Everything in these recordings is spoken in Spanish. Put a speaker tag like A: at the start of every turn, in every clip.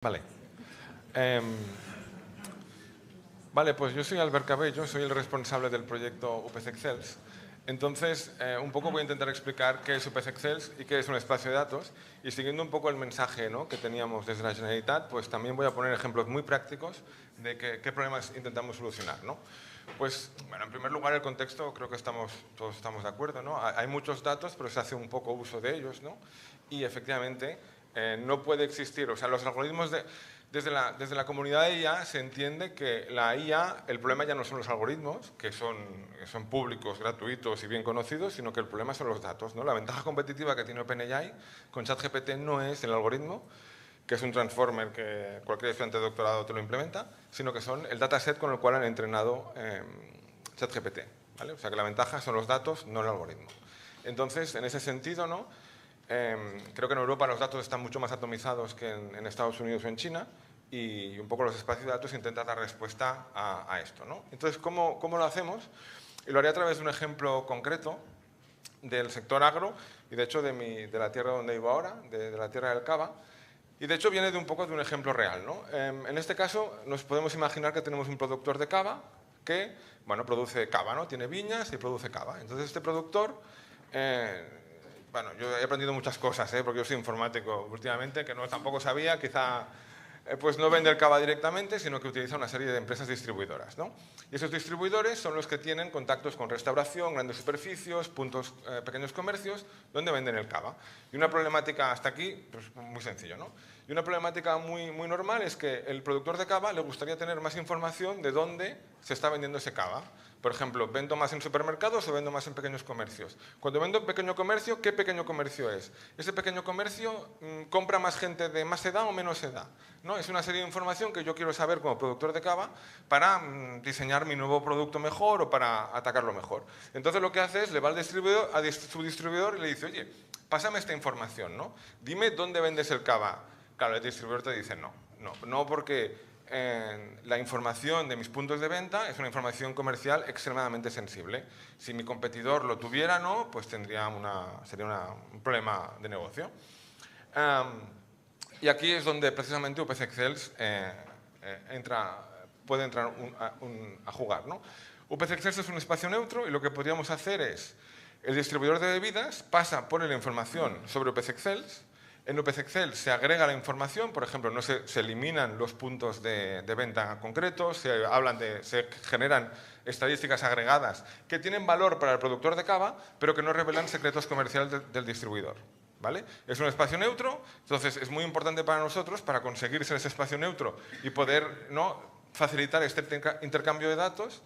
A: Vale. Em, vale, pues yo soy Albert Cabello, soy el responsable del proyecto UPC Excels. Entonces, un poco voy a intentar explicar qué es UPC Excels y qué es un espacio de datos. Y siguiendo un poco el mensaje, ¿no?, que teníamos desde la Generalitat, pues también voy a poner ejemplos muy prácticos de qué problemas intentamos solucionar, ¿no? Pues, bueno, en primer lugar, el contexto, creo que todos estamos de acuerdo, ¿no? Hay muchos datos, pero se hace un poco uso de ellos, ¿no? Y efectivamente, no puede existir, o sea, los algoritmos desde la comunidad de IA se entiende que la IA, el problema ya no son los algoritmos, que son públicos, gratuitos y bien conocidos, sino que el problema son los datos, ¿no? La ventaja competitiva que tiene OpenAI con ChatGPT no es el algoritmo, que es un transformer que cualquier estudiante de doctorado te lo implementa, sino que son el dataset con el cual han entrenado ChatGPT, ¿vale? O sea que la ventaja son los datos, no el algoritmo. Entonces, en ese sentido, ¿no?, creo que en Europa los datos están mucho más atomizados que en Estados Unidos o en China, y un poco los espacios de datos intentan dar respuesta a esto, ¿no? Entonces, ¿cómo lo hacemos? Y lo haré a través de un ejemplo concreto del sector agro y, de hecho, de la tierra donde vivo ahora, de la tierra del cava. Y, de hecho, viene de un ejemplo real, ¿no? En este caso, nos podemos imaginar que tenemos un productor de cava que, bueno, produce cava, ¿no? Tiene viñas y produce cava. Entonces, este productor... bueno, yo he aprendido muchas cosas, porque yo soy informático últimamente, que tampoco sabía, quizá pues no vende el cava directamente, sino que utiliza una serie de empresas distribuidoras, ¿no? Y esos distribuidores son los que tienen contactos con restauración, grandes superficies, pequeños comercios, donde venden el cava. Y una problemática hasta aquí, pues muy sencillo, ¿no? Y una problemática muy normal es que el productor de cava le gustaría tener más información de dónde se está vendiendo ese cava. Por ejemplo, ¿vendo más en supermercados o vendo más en pequeños comercios? Cuando vendo en pequeño comercio, ¿qué pequeño comercio es? ¿Ese pequeño comercio compra más gente de más edad o menos edad? ¿No? Es una serie de información que yo quiero saber como productor de cava para diseñar mi nuevo producto mejor o para atacarlo mejor. Entonces lo que hace es, le va al distribuidor, a su distribuidor y le dice, oye, pásame esta información, ¿no? Dime dónde vendes el cava. Claro, el distribuidor te dice no porque la información de mis puntos de venta es una información comercial extremadamente sensible. Si mi competidor lo tuviera, no, pues sería un problema de negocio. Y aquí es donde precisamente UPC Excels puede entrar a jugar, ¿no? UPC Excels es un espacio neutro y lo que podríamos hacer es, el distribuidor de bebidas pone la información sobre UPC Excels. En UPC Excel se agrega la información, por ejemplo, se eliminan los puntos de venta concretos, se generan estadísticas agregadas que tienen valor para el productor de cava, pero que no revelan secretos comerciales del distribuidor, ¿vale? Es un espacio neutro, entonces es muy importante para nosotros, para conseguir ser ese espacio neutro y poder, ¿no?, facilitar este intercambio de datos,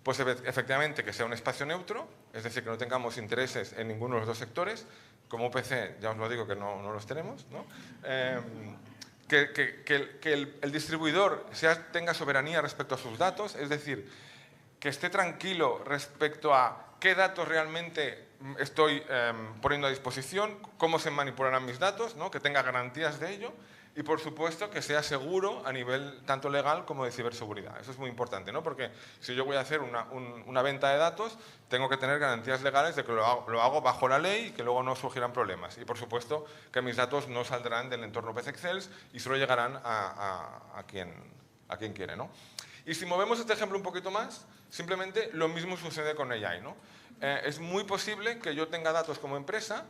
A: pues efectivamente que sea un espacio neutro, es decir, que no tengamos intereses en ninguno de los dos sectores. Como UPC, ya os lo digo que no los tenemos, ¿no? Que el distribuidor tenga soberanía respecto a sus datos, es decir, que esté tranquilo respecto a qué datos realmente estoy poniendo a disposición, cómo se manipularán mis datos, ¿no?, que tenga garantías de ello. Y, por supuesto, que sea seguro a nivel tanto legal como de ciberseguridad. Eso es muy importante, ¿no? Porque si yo voy a hacer una venta de datos, tengo que tener garantías legales de que lo hago bajo la ley y que luego no surgirán problemas. Y, por supuesto, que mis datos no saldrán del entorno UPC Excels y solo llegarán a quien quiere, ¿no? Y si movemos este ejemplo un poquito más, simplemente lo mismo sucede con AI, ¿no? Es muy posible que yo tenga datos como empresa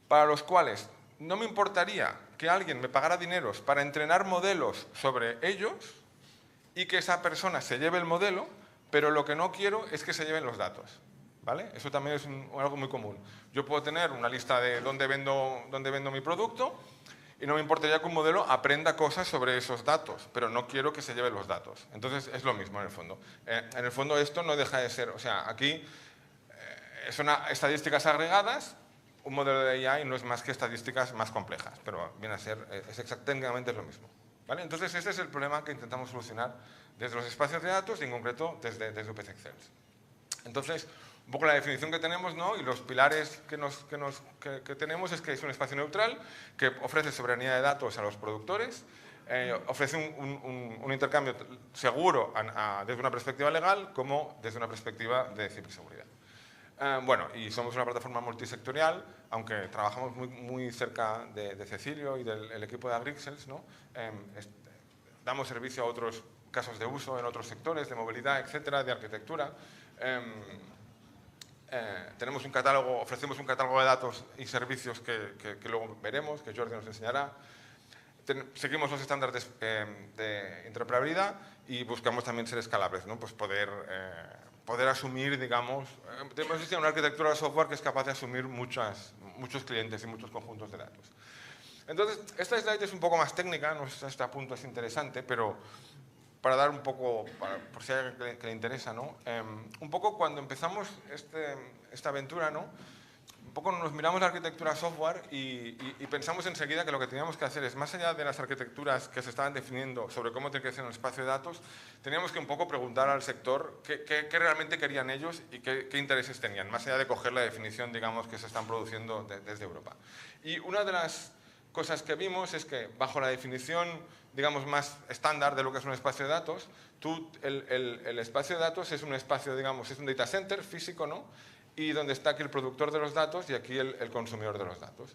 A: para los cuales no me importaría que alguien me pagara dineros para entrenar modelos sobre ellos y que esa persona se lleve el modelo, pero lo que no quiero es que se lleven los datos, ¿vale? Eso también es algo muy común. Yo puedo tener una lista de dónde vendo mi producto y no me importaría que un modelo aprenda cosas sobre esos datos, pero no quiero que se lleven los datos. Entonces es lo mismo en el fondo. En el fondo esto no deja de ser, o sea, aquí son estadísticas agregadas. Un modelo de AI no es más que estadísticas más complejas, pero viene a ser, técnicamente es lo mismo, ¿vale? Entonces, este es el problema que intentamos solucionar desde los espacios de datos y, en concreto, desde UPC Excels. Entonces, un poco la definición que tenemos, ¿no?, y los pilares que tenemos es que es un espacio neutral que ofrece soberanía de datos a los productores, ofrece un intercambio seguro desde una perspectiva legal como desde una perspectiva de ciberseguridad. Bueno, y somos una plataforma multisectorial, aunque trabajamos muy cerca de Cecilio y del equipo de Agrixels, ¿no? Damos servicio a otros casos de uso en otros sectores, de movilidad, etcétera, de arquitectura. Tenemos un catálogo, ofrecemos un catálogo de datos y servicios que luego veremos, que Jordi nos enseñará. Seguimos los estándares de interoperabilidad y buscamos también ser escalables, ¿no? Pues poder asumir, digamos, tenemos una arquitectura de software que es capaz de asumir muchos clientes y muchos conjuntos de datos. Entonces, esta slide es un poco más técnica, no sé si hasta este punto es interesante, pero para dar un poco, por si hay alguien que le interesa, ¿no? Un poco cuando empezamos esta aventura, ¿no? Un poco nos miramos la arquitectura software y pensamos enseguida que lo que teníamos que hacer es, más allá de las arquitecturas que se estaban definiendo sobre cómo tiene que ser el espacio de datos, teníamos que un poco preguntar al sector qué realmente querían ellos y qué intereses tenían, más allá de coger la definición, digamos, que se están produciendo desde Europa. Y una de las cosas que vimos es que bajo la definición, digamos, más estándar de lo que es un espacio de datos, el espacio de datos es un espacio, digamos, es un data center físico, ¿no? Y donde está aquí el productor de los datos y aquí el consumidor de los datos.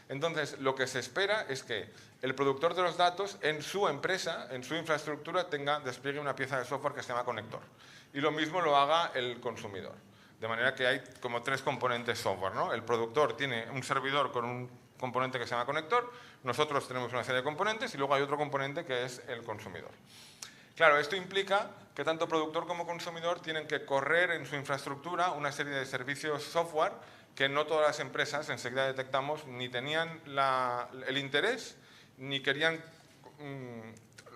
A: Entonces, lo que se espera es que el productor de los datos en su empresa, en su infraestructura, despliegue una pieza de software que se llama conector. Y lo mismo lo haga el consumidor. De manera que hay como 3 componentes software, ¿no? El productor tiene un servidor con un componente que se llama conector, nosotros tenemos una serie de componentes y luego hay otro componente que es el consumidor. Claro, esto implica que tanto productor como consumidor tienen que correr en su infraestructura una serie de servicios software que no todas las empresas, enseguida detectamos, ni tenían el interés, ni querían,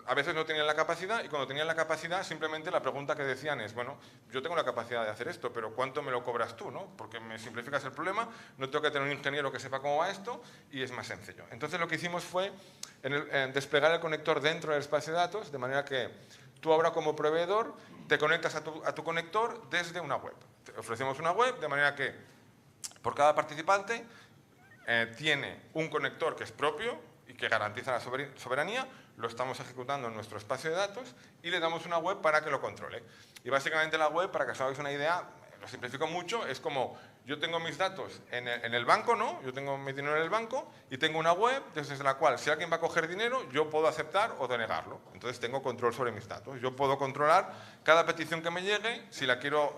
A: a veces no tenían la capacidad, y cuando tenían la capacidad simplemente la pregunta que decían es, bueno, yo tengo la capacidad de hacer esto, pero ¿cuánto me lo cobras tú, no? Porque me simplificas el problema, no tengo que tener un ingeniero que sepa cómo va esto y es más sencillo. Entonces lo que hicimos fue desplegar el conector dentro del espacio de datos, de manera que tú ahora como proveedor te conectas a tu conector desde una web. Te ofrecemos una web de manera que por cada participante tiene un conector que es propio y que garantiza la soberanía, lo estamos ejecutando en nuestro espacio de datos y le damos una web para que lo controle. Y básicamente la web, para que os hagáis una idea, lo simplifico mucho, es como yo tengo mis datos en el banco, ¿no? Yo tengo mi dinero en el banco y tengo una web desde la cual si alguien va a coger dinero, yo puedo aceptar o denegarlo. Entonces tengo control sobre mis datos. Yo puedo controlar cada petición que me llegue, si la quiero,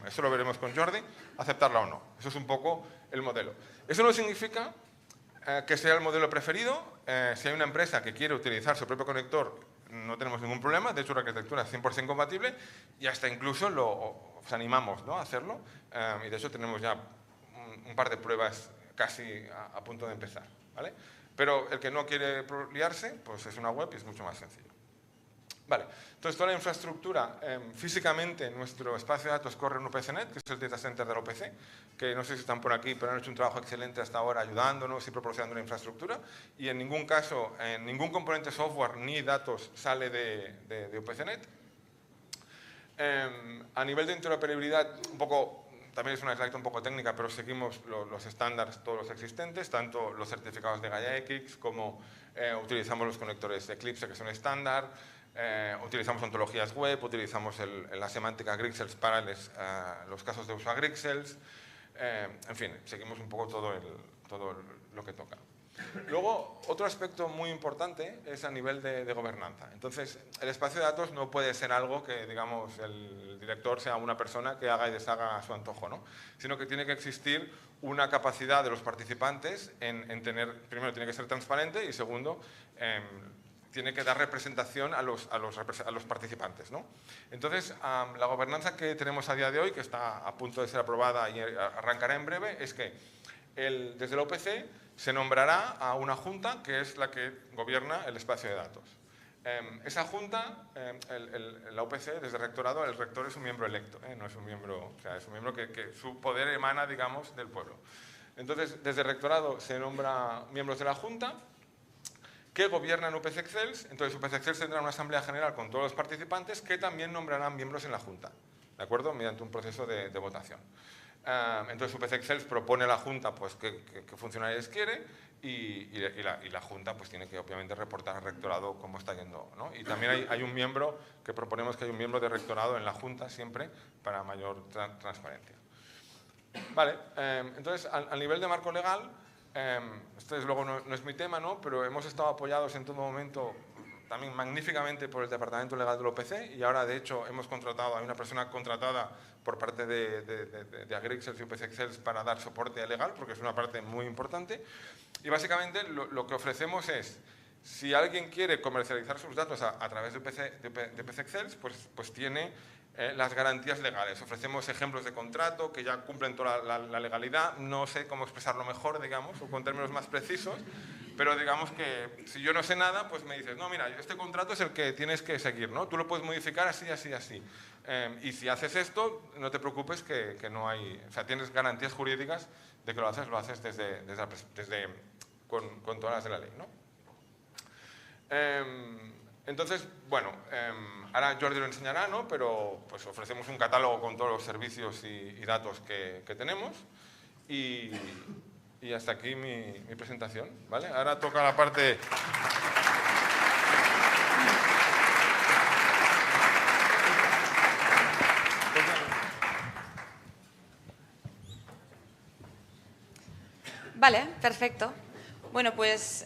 A: eso lo veremos con Jordi, aceptarla o no. Eso es un poco el modelo. Eso no significa que sea el modelo preferido. Si hay una empresa que quiere utilizar su propio conector, no tenemos ningún problema. De hecho, la arquitectura es 100% compatible y hasta incluso os animamos, ¿no?, a hacerlo. Y de hecho tenemos ya un par de pruebas casi a punto de empezar, ¿vale? Pero el que no quiere liarse, pues es una web y es mucho más sencillo. Vale, entonces toda la infraestructura, físicamente nuestro espacio de datos corre en UPCnet, que es el data center de la UPC, que no sé si están por aquí, pero han hecho un trabajo excelente hasta ahora ayudándonos y proporcionando la infraestructura, y en ningún caso, ningún componente software ni datos sale de UPCnet. A nivel de interoperabilidad, un poco, también es una slide un poco técnica, pero seguimos los estándares todos los existentes, tanto los certificados de Gaia-X como utilizamos los conectores de Eclipse, que son estándar. Utilizamos ontologías web, utilizamos la semántica Grixels para los casos de uso a Grixels. En fin, seguimos un poco todo lo que toca. Luego, otro aspecto muy importante es a nivel de gobernanza. Entonces, el espacio de datos no puede ser algo que, digamos, el director sea una persona que haga y deshaga a su antojo, ¿no? Sino que tiene que existir una capacidad de los participantes en tener, primero, tiene que ser transparente y segundo, tiene que dar representación a los participantes, ¿no? Entonces, la gobernanza que tenemos a día de hoy, que está a punto de ser aprobada y arrancará en breve, es que desde la UPC se nombrará a una junta que es la que gobierna el espacio de datos. Esa junta, la UPC, desde el rectorado, el rector es un miembro electo, no es un miembro, o sea, es un miembro que su poder emana, digamos, del pueblo. Entonces, desde el rectorado se nombra miembros de la junta que gobiernan UPC Excels. Entonces, UPC Excels tendrá una asamblea general con todos los participantes que también nombrarán miembros en la junta, ¿de acuerdo?, mediante un proceso de votación. Entonces UPC Excels propone a la Junta pues, qué funcionarios quiere y la Junta pues, tiene que obviamente reportar al rectorado cómo está yendo, ¿no? Y también hay un miembro, que proponemos que hay un miembro de rectorado en la Junta siempre para mayor transparencia. Vale, entonces, al nivel de marco legal, esto desde luego no es mi tema, ¿no? Pero hemos estado apoyados en todo momento también magníficamente por el Departamento Legal del OPC y ahora, de hecho, hemos contratado, hay una persona contratada por parte de Agrixels y UPC Excels para dar soporte legal, porque es una parte muy importante. Y básicamente lo que ofrecemos es, si alguien quiere comercializar sus datos a través de UPC Excels, pues tiene las garantías legales. Ofrecemos ejemplos de contrato que ya cumplen toda la legalidad. No sé cómo expresarlo mejor, digamos, o con términos más precisos, pero digamos que si yo no sé nada, pues me dices, no, mira, este contrato es el que tienes que seguir, ¿no? Tú lo puedes modificar así, así, así. Y si haces esto, no te preocupes que no hay... O sea, tienes garantías jurídicas de que lo haces con todas las de la ley, ¿no? Entonces, bueno, ahora Jordi lo enseñará, ¿no? Pero pues ofrecemos un catálogo con todos los servicios y datos que tenemos y hasta aquí mi presentación, ¿vale? Ahora toca la parte...
B: Vale, perfecto. Bueno, pues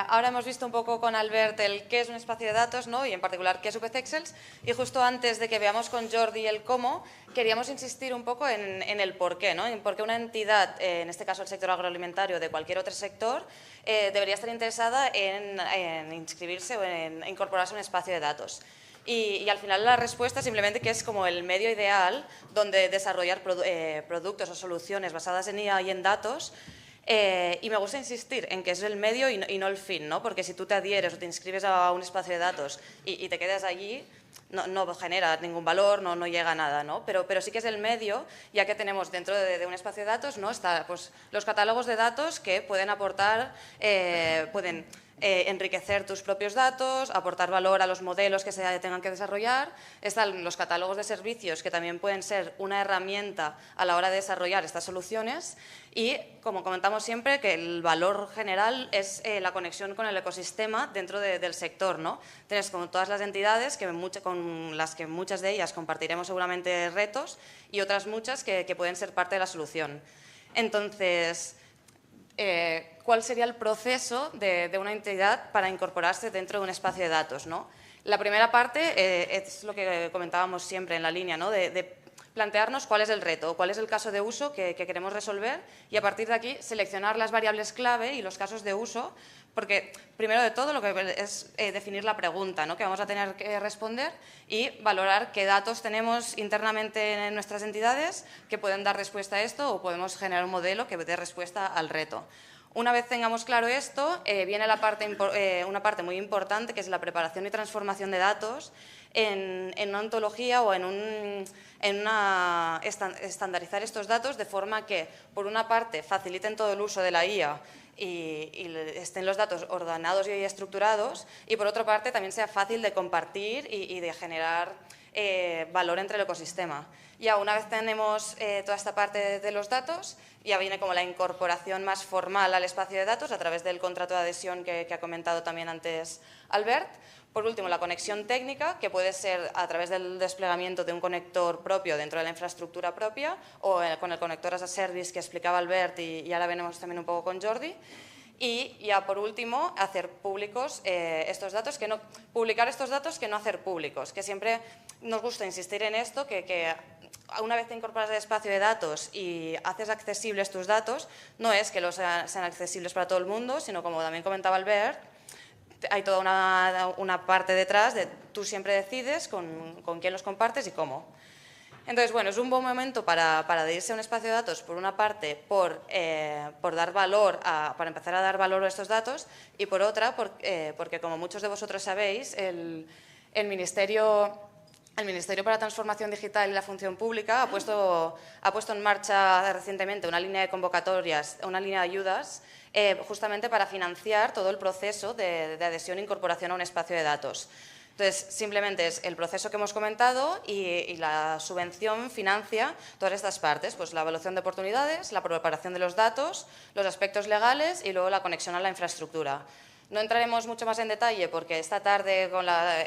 B: ahora hemos visto un poco con Albert el qué es un espacio de datos, ¿no? Y en particular qué es UPC Excels. Y justo antes de que veamos con Jordi el cómo, queríamos insistir un poco en el por qué, ¿no? En por qué una entidad, en este caso el sector agroalimentario, de cualquier otro sector, debería estar interesada en inscribirse o en incorporarse a un espacio de datos. Y al final la respuesta simplemente que es como el medio ideal donde desarrollar productos o soluciones basadas en IA y en datos. Y me gusta insistir en que es el medio y no el fin, ¿no? Porque si tú te adhieres o te inscribes a un espacio de datos y te quedas allí, no genera ningún valor, no llega a nada, ¿no? Pero sí que es el medio, ya que tenemos dentro de un espacio de datos, ¿no? Está, pues, los catálogos de datos que pueden aportar, pueden enriquecer tus propios datos, aportar valor a los modelos que se tengan que desarrollar. Están los catálogos de servicios, que también pueden ser una herramienta a la hora de desarrollar estas soluciones. Y, como comentamos siempre, que el valor general es la conexión con el ecosistema dentro del sector, ¿no? Tienes como todas las entidades con las que muchas de ellas compartiremos seguramente retos y otras muchas que pueden ser parte de la solución. Entonces, ¿cuál sería el proceso de una entidad para incorporarse dentro de un espacio de datos, ¿no? La primera parte es lo que comentábamos siempre en la línea, ¿no? De plantearnos cuál es el reto, cuál es el caso de uso que queremos resolver y a partir de aquí seleccionar las variables clave y los casos de uso, porque primero de todo lo que es definir la pregunta, ¿no? Que vamos a tener que responder y valorar qué datos tenemos internamente en nuestras entidades que pueden dar respuesta a esto o podemos generar un modelo que dé respuesta al reto. Una vez tengamos claro esto, viene una parte muy importante que es la preparación y transformación de datos en una ontología o estandarizar estos datos de forma que, por una parte, faciliten todo el uso de la IA y estén los datos ordenados y estructurados y, por otra parte, también sea fácil de compartir y de generar valor entre el ecosistema. Ya una vez tenemos toda esta parte de los datos, ya viene como la incorporación más formal al espacio de datos a través del contrato de adhesión que ha comentado también antes Albert. Por último, la conexión técnica, que puede ser a través del desplegamiento de un conector propio dentro de la infraestructura propia o con el conector as a service que explicaba Albert y ahora veremos también un poco con Jordi. Y ya por último, hacer públicos estos datos, publicar estos datos que no hacer públicos, que siempre nos gusta insistir en esto, que una vez te incorporas al espacio de datos y haces accesibles tus datos, no es que los sean accesibles para todo el mundo, sino como también comentaba Albert, hay toda una parte detrás de tú siempre decides con quién los compartes y cómo. Entonces, bueno, es un buen momento para adherirse a un espacio de datos, por una parte, por dar valor, para empezar a dar valor a estos datos, y por otra, porque como muchos de vosotros sabéis, el Ministerio para la Transformación Digital y la Función Pública ha puesto en marcha recientemente una línea de convocatorias, una línea de ayudas, justamente para financiar todo el proceso de adhesión e incorporación a un espacio de datos. Entonces, simplemente es el proceso que hemos comentado y la subvención financia todas estas partes, pues la evaluación de oportunidades, la preparación de los datos, los aspectos legales y luego la conexión a la infraestructura. No entraremos mucho más en detalle porque esta tarde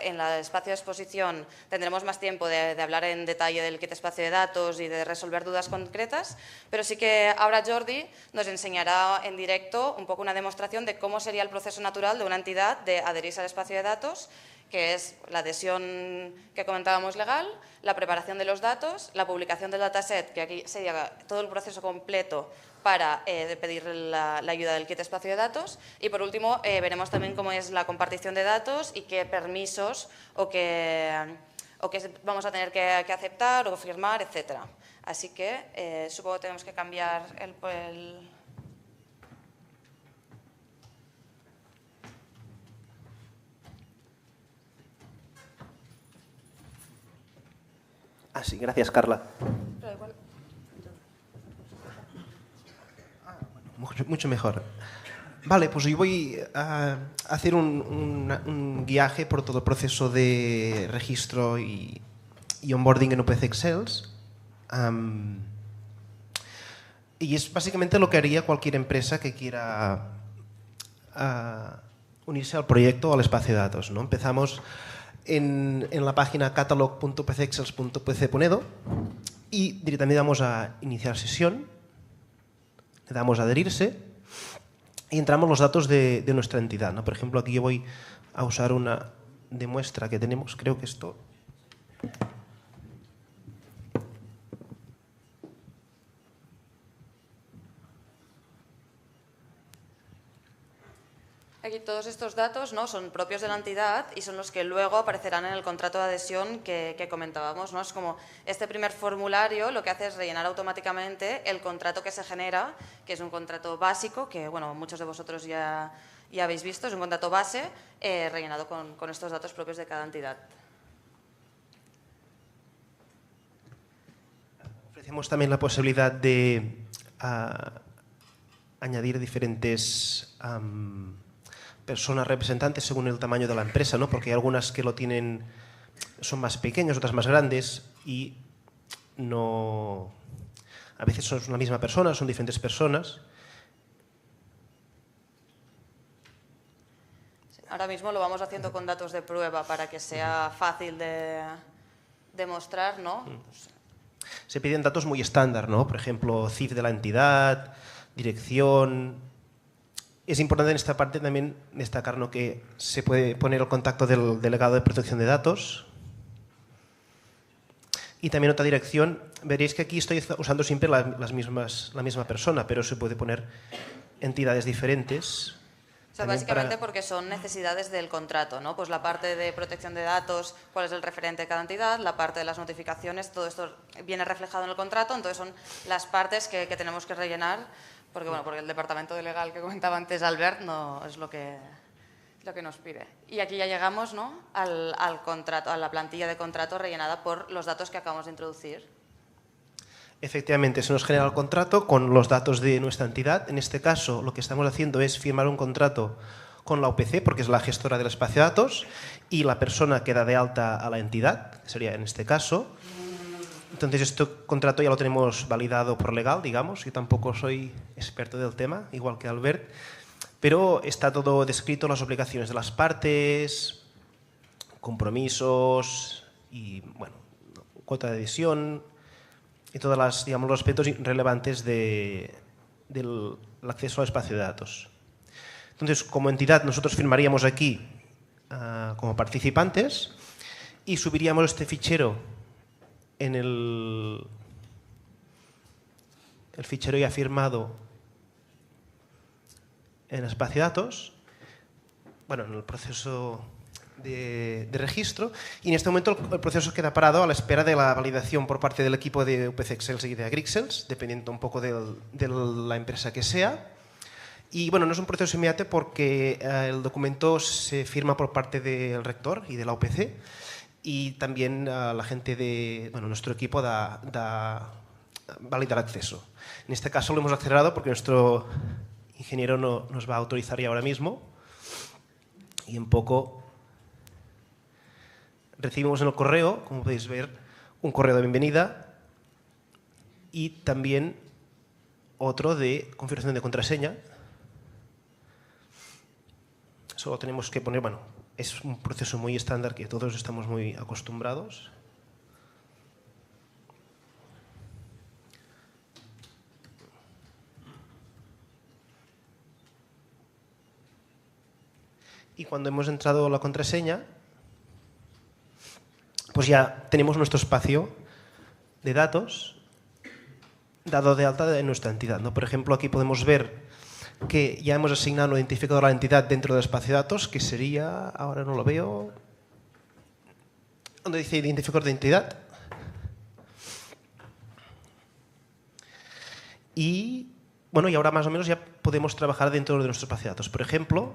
B: en el espacio de exposición tendremos más tiempo de hablar en detalle del kit espacio de datos y de resolver dudas concretas, pero sí que ahora Jordi nos enseñará en directo un poco una demostración de cómo sería el proceso natural de una entidad de adherirse al espacio de datos, que es la adhesión que comentábamos legal, la preparación de los datos, la publicación del dataset, que aquí sería todo el proceso completo para pedir la ayuda del kit espacio de datos, y por último veremos también cómo es la compartición de datos y qué permisos o qué vamos a tener que aceptar o firmar, etc. Así que supongo que tenemos que cambiar el...
C: Ah, sí, gracias, Carla. Mucho mejor. Vale, pues yo voy a hacer un guiaje por todo el proceso de registro y onboarding en UPC Excels. Y es básicamente lo que haría cualquier empresa que quiera unirse al proyecto o al espacio de datos, ¿no? Empezamos en la página catalog.upcexcels.pc.edo y directamente vamos a iniciar sesión, le damos a adherirse y entramos los datos de nuestra entidad, ¿no? Por ejemplo, aquí yo voy a usar una de muestra que tenemos, creo que esto...
B: Aquí todos estos datos, ¿no?, son propios de la entidad y son los que luego aparecerán en el contrato de adhesión que comentábamos, ¿no? Es como este primer formulario lo que hace es rellenar automáticamente el contrato que se genera, que es un contrato básico, que bueno, muchos de vosotros ya habéis visto, es un contrato base rellenado con estos datos propios de cada entidad.
C: Ofrecemos también la posibilidad de añadir diferentes personas representantes según el tamaño de la empresa, ¿no? Porque hay algunas que lo tienen, son más pequeños, otras más grandes y no, a veces son una misma persona, son diferentes personas.
B: Ahora mismo lo vamos haciendo con datos de prueba para que sea fácil de demostrar, ¿no?
C: Se piden datos muy estándar, ¿no? Por ejemplo, CIF de la entidad, dirección. Es importante en esta parte también destacar, ¿no?, que se puede poner el contacto del delegado de protección de datos y también otra dirección. Veréis que aquí estoy usando siempre la misma persona, pero se puede poner entidades diferentes.
B: O sea, básicamente porque son necesidades del contrato, ¿no? Pues la parte de protección de datos, cuál es el referente de cada entidad, la parte de las notificaciones, todo esto viene reflejado en el contrato, entonces son las partes que tenemos que rellenar, porque bueno, porque el departamento de legal que comentaba antes Albert no es lo que nos pide. Y aquí ya llegamos, ¿no?, al contrato, a la plantilla de contrato rellenada por los datos que acabamos de introducir.
C: Efectivamente, se nos genera el contrato con los datos de nuestra entidad. En este caso, lo que estamos haciendo es firmar un contrato con la UPC, porque es la gestora del espacio de datos, y la persona que da de alta a la entidad, que sería en este caso. Entonces, este contrato ya lo tenemos validado por legal, digamos. Yo tampoco soy experto del tema, igual que Albert, pero está todo descrito, las obligaciones de las partes, compromisos y, bueno, cuota de adhesión y todos los aspectos relevantes del acceso al espacio de datos. Entonces, como entidad, nosotros firmaríamos aquí como participantes y subiríamos este fichero en el fichero ya firmado en el espacio de datos, bueno, en el proceso de registro, y en este momento el proceso queda parado a la espera de la validación por parte del equipo de UPC Excels y de Agrixels, dependiendo un poco de la empresa que sea. Y bueno, no es un proceso inmediato porque el documento se firma por parte del rector y de la UPC, y también la gente de nuestro equipo valida el acceso. En este caso lo hemos acelerado porque nuestro ingeniero no nos va a autorizar ya ahora mismo, y en poco recibimos en el correo, como podéis ver, un correo de bienvenida y también otro de confirmación de contraseña. Solo tenemos que poner, bueno, es un proceso muy estándar que todos estamos muy acostumbrados. Y cuando hemos entrado la contraseña, pues ya tenemos nuestro espacio de datos dado de alta en nuestra entidad, ¿no? Por ejemplo, aquí podemos ver que ya hemos asignado un identificador a la entidad dentro del espacio de datos, que sería, ahora no lo veo, donde dice identificador de entidad. Y bueno, y ahora más o menos ya podemos trabajar dentro de nuestro espacio de datos. Por ejemplo,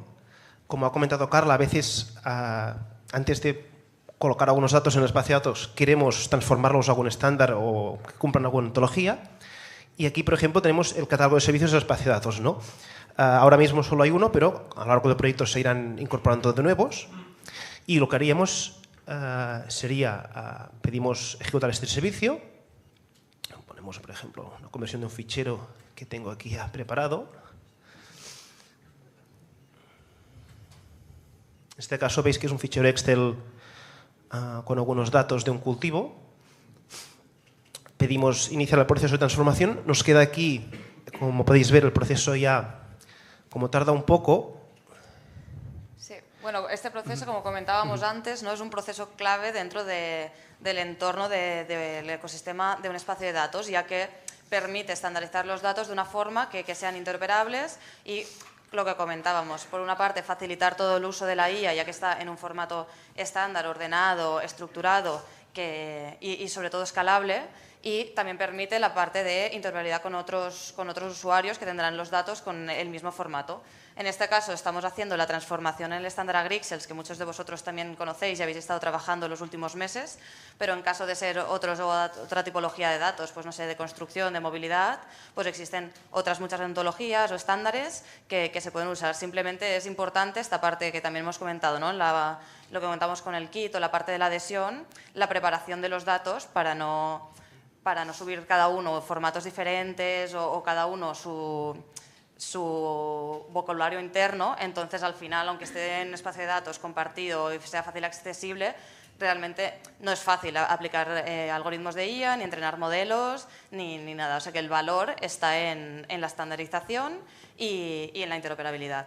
C: como ha comentado Carla, a veces antes de colocar algunos datos en el espacio de datos queremos transformarlos a algún estándar o que cumplan alguna ontología. Y aquí, por ejemplo, tenemos el catálogo de servicios del espacio de datos, ¿no? Ahora mismo solo hay uno, pero a lo largo del proyecto se irán incorporando de nuevos. Y lo que haríamos sería, pedimos ejecutar este servicio. Ponemos, por ejemplo, una conversión de un fichero que tengo aquí ya preparado. En este caso veis que es un fichero Excel con algunos datos de un cultivo. Pedimos iniciar el proceso de transformación. Nos queda aquí, como podéis ver, el proceso ya, como tarda un poco.
B: Sí, bueno, este proceso, como comentábamos antes, ¿no? Es un proceso clave dentro del entorno del ecosistema de un espacio de datos, ya que permite estandarizar los datos de una forma que sean interoperables y lo que comentábamos, por una parte facilitar todo el uso de la IA, ya que está en un formato estándar, ordenado, estructurado y sobre todo escalable, y también permite la parte de interoperabilidad con otros usuarios que tendrán los datos con el mismo formato. En este caso estamos haciendo la transformación en el estándar Grixels, que muchos de vosotros también conocéis y habéis estado trabajando en los últimos meses, pero en caso de ser otra tipología de datos, pues no sé, de construcción, de movilidad, pues existen otras muchas ontologías o estándares que se pueden usar. Simplemente es importante esta parte que también hemos comentado, ¿no? Lo que comentamos con el kit o la parte de la adhesión, la preparación de los datos para no subir cada uno formatos diferentes o cada uno su vocabulario interno. Entonces, al final, aunque esté en espacio de datos compartido y sea fácil accesible, realmente no es fácil aplicar algoritmos de IA, ni entrenar modelos, ni nada. O sea que el valor está en la estandarización y en la interoperabilidad.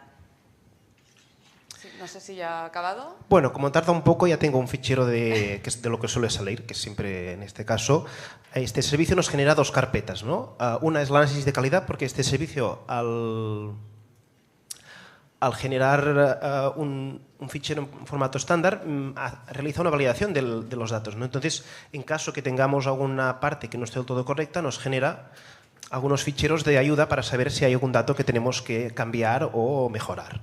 B: Sí, no sé si ya ha acabado.
C: Bueno, como tarda un poco, ya tengo un fichero que es de lo que suele salir, que siempre en este caso. Este servicio nos genera dos carpetas, ¿no? Una es el análisis de calidad, porque este servicio, al generar un fichero en formato estándar, realiza una validación de los datos, ¿no? Entonces, en caso que tengamos alguna parte que no esté del todo correcta, nos genera algunos ficheros de ayuda para saber si hay algún dato que tenemos que cambiar o mejorar.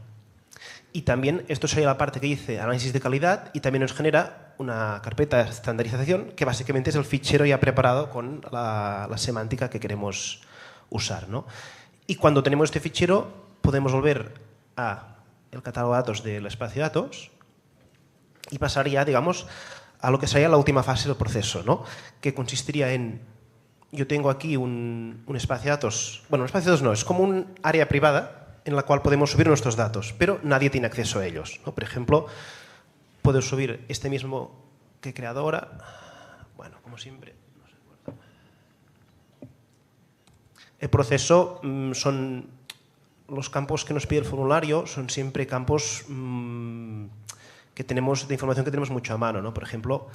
C: Y también esto sería la parte que dice análisis de calidad, y también nos genera una carpeta de estandarización que básicamente es el fichero ya preparado con la semántica que queremos usar, ¿no? Y cuando tenemos este fichero podemos volver al catálogo de datos del espacio de datos y pasar ya, digamos, a lo que sería la última fase del proceso, ¿no? Que consistiría en, yo tengo aquí un espacio de datos, bueno, un espacio de datos no, es como un área privada en la cual podemos subir nuestros datos, pero nadie tiene acceso a ellos, ¿no? Por ejemplo, puedo subir este mismo que he creado ahora. Bueno, como siempre, no se acuerda. El proceso son los campos que nos pide el formulario, son siempre campos que tenemos de información que tenemos mucho a mano, ¿no? Por ejemplo,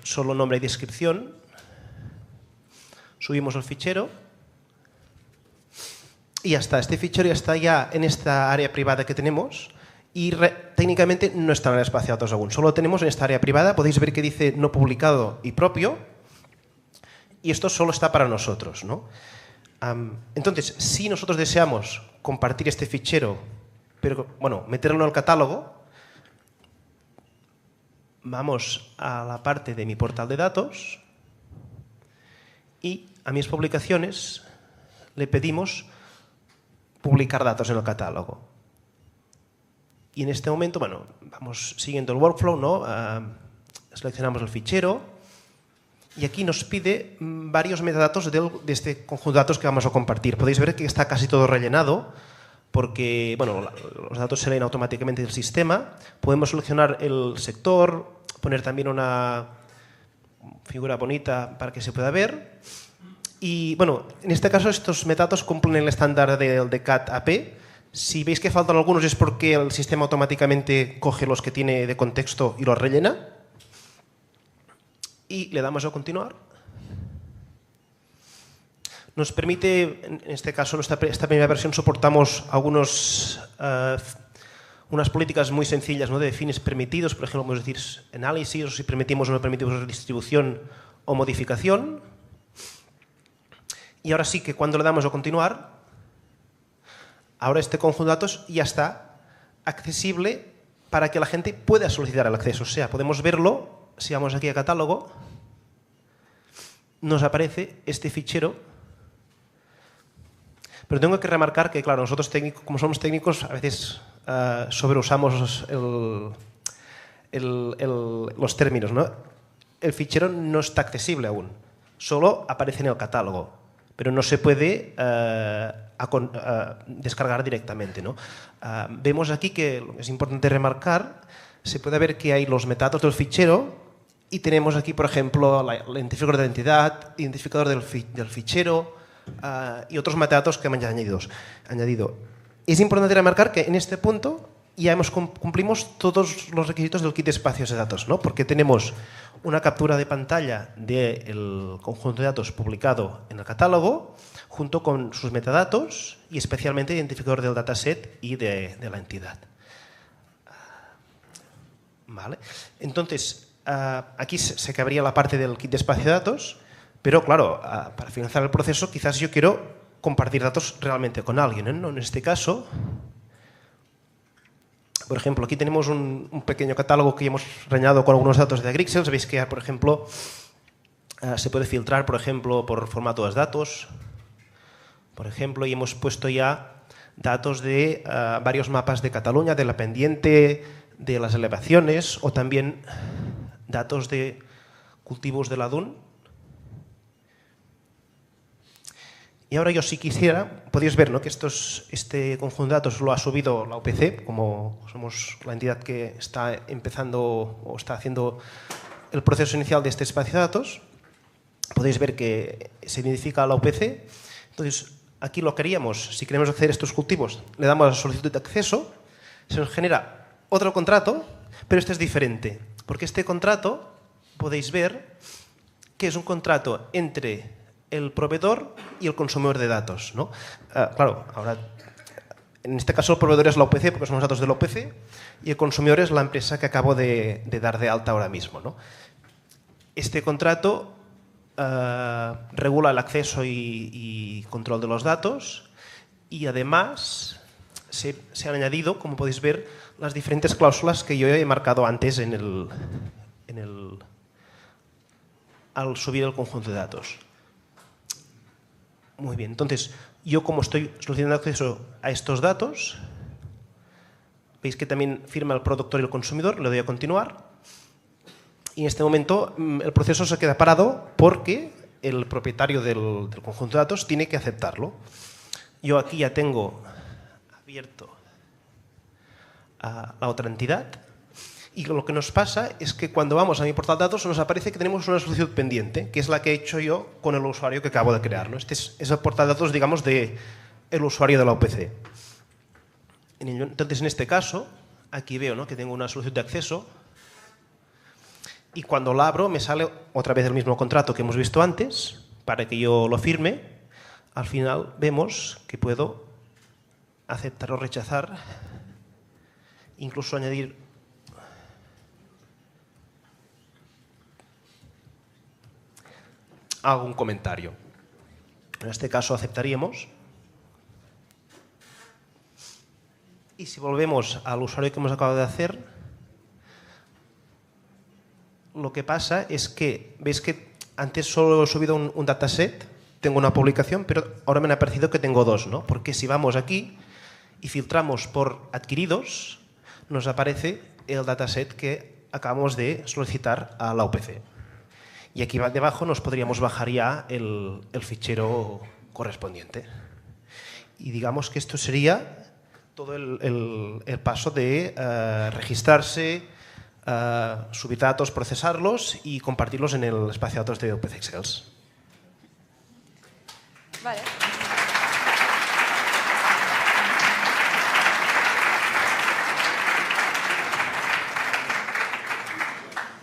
C: solo nombre y descripción. Subimos el fichero. Y ya está, este fichero ya está ya en esta área privada que tenemos y técnicamente no está en el espacio de datos aún. Solo lo tenemos en esta área privada. Podéis ver que dice no publicado y propio, y esto solo está para nosotros, ¿no? Entonces, si nosotros deseamos compartir este fichero, pero bueno, meterlo al catálogo, vamos a la parte de mi portal de datos y a mis publicaciones le pedimos publicar datos en el catálogo. Y en este momento, bueno, vamos siguiendo el workflow, ¿no? Seleccionamos el fichero y aquí nos pide varios metadatos de este conjunto de datos que vamos a compartir. Podéis ver que está casi todo rellenado. porque bueno, los datos se leen automáticamente del sistema. Podemos seleccionar el sector, poner también una figura bonita para que se pueda ver. Y bueno, en este caso estos metadatos cumplen el estándar del de CAT AP. Si veis que faltan algunos es porque el sistema automáticamente coge los que tiene de contexto y los rellena. Y le damos a continuar. Nos permite, en este caso, esta primera versión, soportamos unas políticas muy sencillas, ¿no?, de fines permitidos. Por ejemplo, podemos decir análisis, o si permitimos o no permitimos redistribución o modificación. Y ahora sí que cuando le damos a continuar, ahora este conjunto de datos ya está accesible para que la gente pueda solicitar el acceso. O sea, podemos verlo, si vamos aquí a catálogo, nos aparece este fichero. Pero tengo que remarcar que, claro, nosotros como somos técnicos, a veces sobreusamos los términos, ¿no? El fichero no está accesible aún, solo aparece en el catálogo, pero no se puede descargar directamente, ¿no? Vemos aquí que es importante remarcar, se puede ver que hay los metadatos del fichero y tenemos aquí, por ejemplo, el identificador de la entidad, identificador del fichero, y otros metadatos que hemos añadido. Es importante remarcar que en este punto ya cumplimos todos los requisitos del kit de espacios de datos, ¿no? Porque tenemos una captura de pantalla del conjunto de datos publicado en el catálogo, junto con sus metadatos y especialmente identificador del dataset y de la entidad. Vale. Entonces, aquí se acabaría la parte del kit de espacio de datos. Pero claro, para finalizar el proceso quizás yo quiero compartir datos realmente con alguien, ¿no? En este caso, por ejemplo, aquí tenemos un pequeño catálogo que hemos rellenado con algunos datos de Grixels. Veis que, por ejemplo, se puede filtrar, por ejemplo, por formato de datos, por ejemplo, y hemos puesto ya datos de varios mapas de Cataluña, de la pendiente, de las elevaciones, o también datos de cultivos de la DUN. Y ahora yo, si quisiera, podéis ver, ¿no?, que este conjunto de datos lo ha subido la UPC, como somos la entidad que está empezando o está haciendo el proceso inicial de este espacio de datos. Podéis ver que se identifica la UPC. Entonces, aquí lo que haríamos, si queremos acceder a estos cultivos, le damos a la solicitud de acceso, se nos genera otro contrato, pero este es diferente, porque este contrato podéis ver que es un contrato entre el proveedor y el consumidor de datos, ¿no? Claro, ahora, en este caso el proveedor es la UPC, porque son los datos de la UPC, y el consumidor es la empresa que acabo de dar de alta ahora mismo, ¿no? Este contrato regula el acceso y control de los datos, y además se han añadido, como podéis ver, las diferentes cláusulas que yo he marcado antes al subir el conjunto de datos. Muy bien, entonces, yo como estoy solicitando acceso a estos datos, veis que también firma el productor y el consumidor, le doy a continuar, y en este momento el proceso se queda parado porque el propietario del conjunto de datos tiene que aceptarlo. Yo aquí ya tengo abierto a la otra entidad, y lo que nos pasa es que cuando vamos a mi portal de datos nos aparece que tenemos una solicitud pendiente, que es la que he hecho yo con el usuario que acabo de crear, ¿no? Este es el portal de datos, digamos, del usuario de la UPC. Entonces, en este caso, aquí veo, ¿no?, que tengo una solicitud de acceso, y cuando la abro me sale otra vez el mismo contrato que hemos visto antes, para que yo lo firme. Al final vemos que puedo aceptar o rechazar, incluso añadir algún comentario. En este caso aceptaríamos. Y si volvemos al usuario que hemos acabado de hacer, lo que pasa es que, veis que antes solo he subido un dataset, tengo una publicación, pero ahora me ha parecido que tengo dos, ¿no? Porque si vamos aquí y filtramos por adquiridos, nos aparece el dataset que acabamos de solicitar a la UPC. Y aquí debajo nos podríamos bajar ya el fichero correspondiente. Y digamos que esto sería todo el paso de registrarse, subir datos, procesarlos y compartirlos en el espacio de datos de OpenExcels.
B: Vale.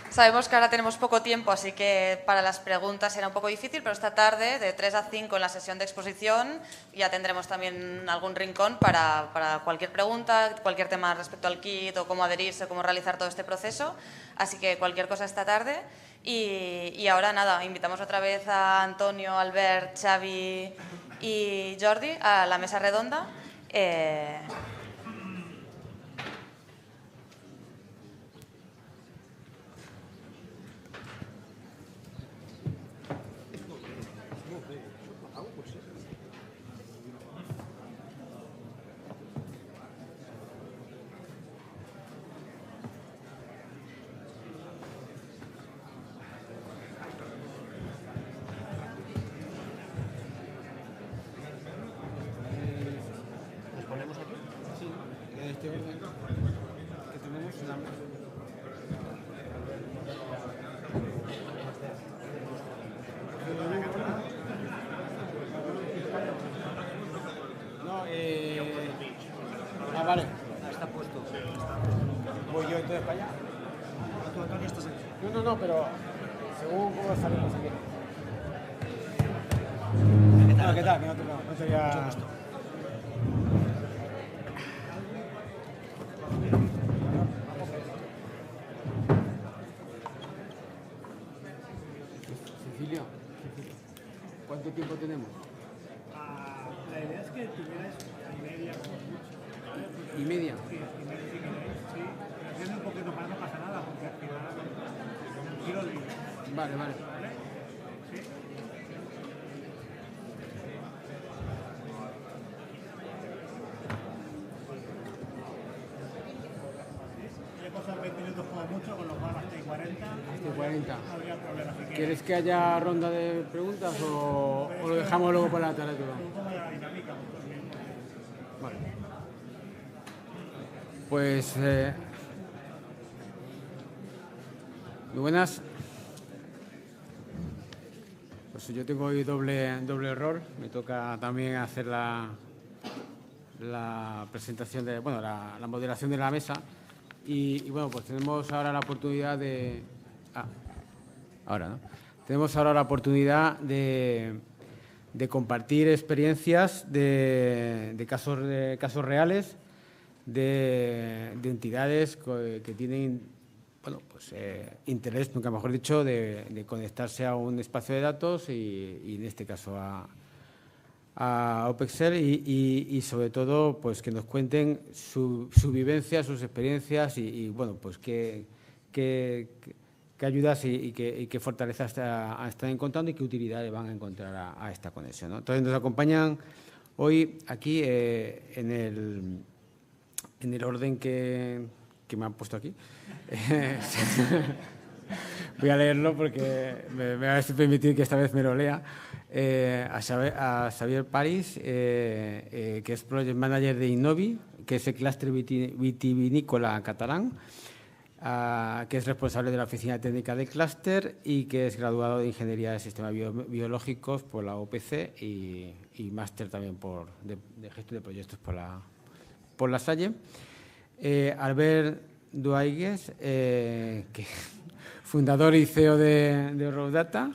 B: Sabemos que ahora tenemos poco tiempo, así que para las preguntas será un poco difícil, pero esta tarde, de 3 a 5 en la sesión de exposición, ya tendremos también algún rincón para cualquier pregunta, cualquier tema respecto al kit o cómo adherirse, cómo realizar todo este proceso. Así que cualquier cosa esta tarde. Y ahora nada, invitamos otra vez a Antonio, Albert, Xavi y Jordi a la mesa redonda.
D: Vale. Está puesto. Voy yo entonces para allá. ¿Tú, Antonio, estás aquí? No, pero según cómo salimos aquí. ¿Qué tal? Que no te voy a... Mucho gusto. Cecilia, ¿cuánto tiempo tenemos?
E: La idea es que tuvierais media como mucho.
D: ¿Y media?
E: Sí, y media si queréis, sí. Pero haciendo un poquito más no pasa nada, porque al final quiero el vídeo.
D: Vale.
E: ¿Vale? Sí. He pasado 20 minutos como mucho, con lo cual hasta y 40.
D: Hasta 40.
E: No habría problema. Si
D: ¿Quieres que haya ronda de preguntas o lo dejamos luego para la tarde todo?
E: un poco de la dinámica, porque
D: Vale. Pues, muy buenas. Pues yo tengo hoy doble error. Me toca también hacer la presentación de, bueno, la moderación de la mesa. Y bueno, pues tenemos ahora la oportunidad de... ahora, ¿no? Tenemos ahora la oportunidad de compartir experiencias de casos reales de entidades que tienen, bueno, pues interés, nunca mejor dicho, de conectarse a un espacio de datos y en este caso a OpenExcel y sobre todo pues que nos cuenten su vivencia, sus experiencias y bueno, pues qué ayudas y qué fortalezas están encontrando y qué utilidad le van a encontrar a esta conexión, ¿no? Entonces nos acompañan hoy aquí en el orden que me han puesto aquí. Voy a leerlo porque me va a permitir que esta vez me lo lea. A Xavier París, que es Project Manager de Innovi, que es el clúster vitivinícola catalán, que es responsable de la oficina técnica del clúster y que es graduado de Ingeniería de Sistemas Biológicos por la UPC y máster también de gestión de proyectos por la Salle. Albert Duaigues, fundador y CEO de Raw Data,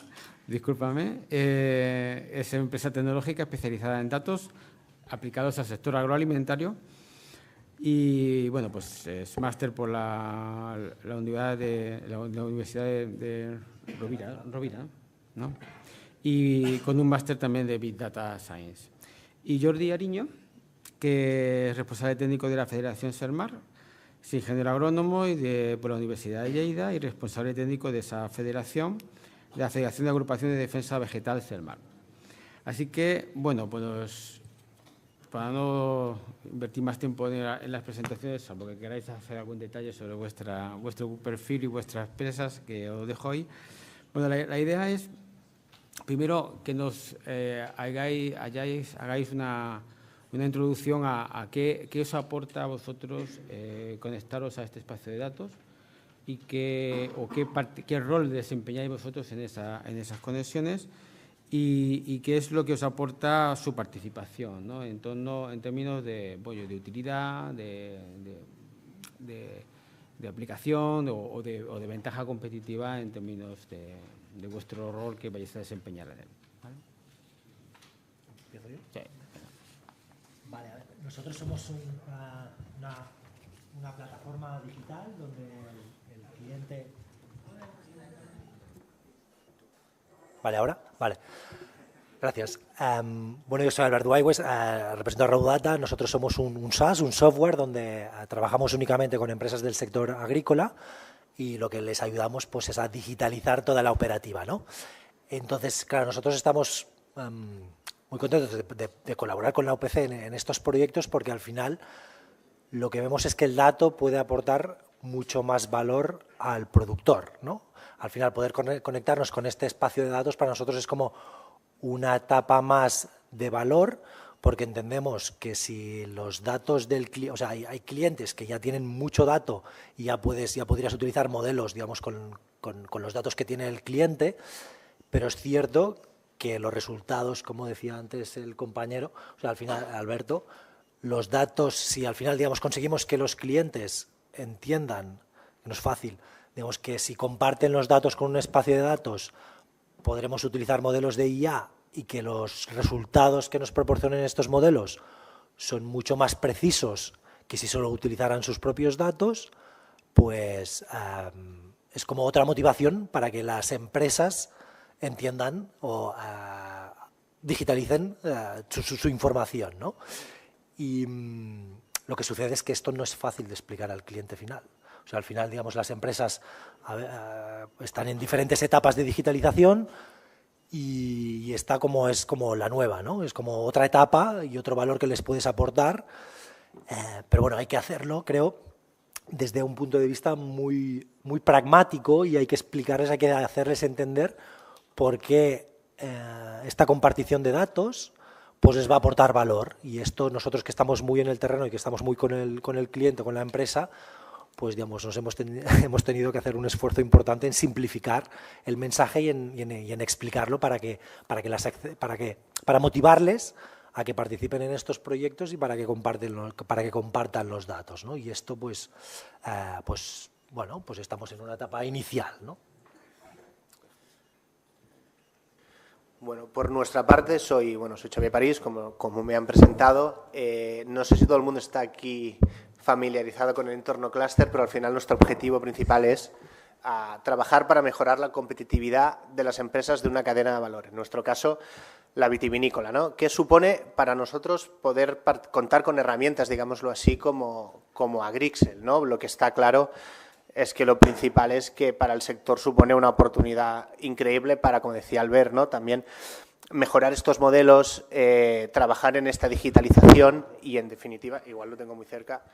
D: discúlpame, es una empresa tecnológica especializada en datos aplicados al sector agroalimentario y, bueno, pues es máster por la Universidad de Rovira, ¿no? Y con un máster también de Big Data Science. Y Jordi Ariño, que es responsable técnico de la Federación SERMAR, es ingeniero agrónomo por la Universidad de Lleida y responsable técnico de esa federación, de la Federación de Agrupaciones de Defensa Vegetal SERMAR. Así que, bueno, pues para no invertir más tiempo en las presentaciones, salvo que queráis hacer algún detalle sobre vuestro perfil y vuestras empresas, que os dejo ahí. Bueno, la idea es, primero, que nos hagáis una una introducción a qué os aporta a vosotros conectaros a este espacio de datos y qué rol desempeñáis vosotros en esas conexiones y qué es lo que os aporta su participación, ¿no? En términos de utilidad, de aplicación o de ventaja competitiva en términos de vuestro rol que vayáis a desempeñar en él. ¿Vale?
F: ¿Empiezo yo?
D: Sí.
F: Vale, a ver, nosotros somos una plataforma digital donde el cliente... Vale, ¿ahora? Vale. Gracias. Bueno, yo soy Albert Duaigües, represento a Raudata. Nosotros somos un SaaS, un software donde trabajamos únicamente con empresas del sector agrícola y lo que les ayudamos pues, es a digitalizar toda la operativa, ¿no? Entonces, claro, nosotros estamos muy contentos de colaborar con la UPC en estos proyectos porque al final lo que vemos es que el dato puede aportar mucho más valor al productor, ¿no? Al final poder conectarnos con este espacio de datos para nosotros es como una etapa más de valor, porque entendemos que si los datos del cliente, o sea, hay clientes que ya tienen mucho dato y ya podrías utilizar modelos, digamos, con los datos que tiene el cliente, pero es cierto que los resultados, como decía antes el compañero, o sea, al final, Alberto, los datos, si al final, digamos, conseguimos que los clientes entiendan, que no es fácil, digamos, que si comparten los datos con un espacio de datos, podremos utilizar modelos de IA y que los resultados que nos proporcionen estos modelos son mucho más precisos que si solo utilizaran sus propios datos, pues es como otra motivación para que las empresas entiendan o digitalicen su información, ¿no? Y lo que sucede es que esto no es fácil de explicar al cliente final. O sea, al final, digamos, las empresas están en diferentes etapas de digitalización y esta es como la nueva, ¿no? Es como otra etapa y otro valor que les puedes aportar. Pero bueno, hay que hacerlo, creo, desde un punto de vista muy, muy pragmático y hay que explicarles, hay que hacerles entender por qué esta compartición de datos pues les va a aportar valor. Y esto nosotros que estamos muy en el terreno y que estamos muy con el cliente, con la empresa, pues digamos, hemos tenido que hacer un esfuerzo importante en simplificar el mensaje y en explicarlo para motivarles a que participen en estos proyectos y para que compartan los datos, ¿no? Y esto pues bueno, pues estamos en una etapa inicial, ¿no?
G: Bueno, por nuestra parte soy Xavier París, como me han presentado. No sé si todo el mundo está aquí familiarizado con el entorno clúster, pero al final nuestro objetivo principal es trabajar para mejorar la competitividad de las empresas de una cadena de valor. En nuestro caso, la vitivinícola, ¿no? ¿Qué supone para nosotros poder contar con herramientas, digámoslo así, como Agrixel, ¿no? Lo que está claro es que lo principal es que para el sector supone una oportunidad increíble para, como decía Albert, ¿no? También mejorar estos modelos, trabajar en esta digitalización y, en definitiva, igual lo tengo muy cerca,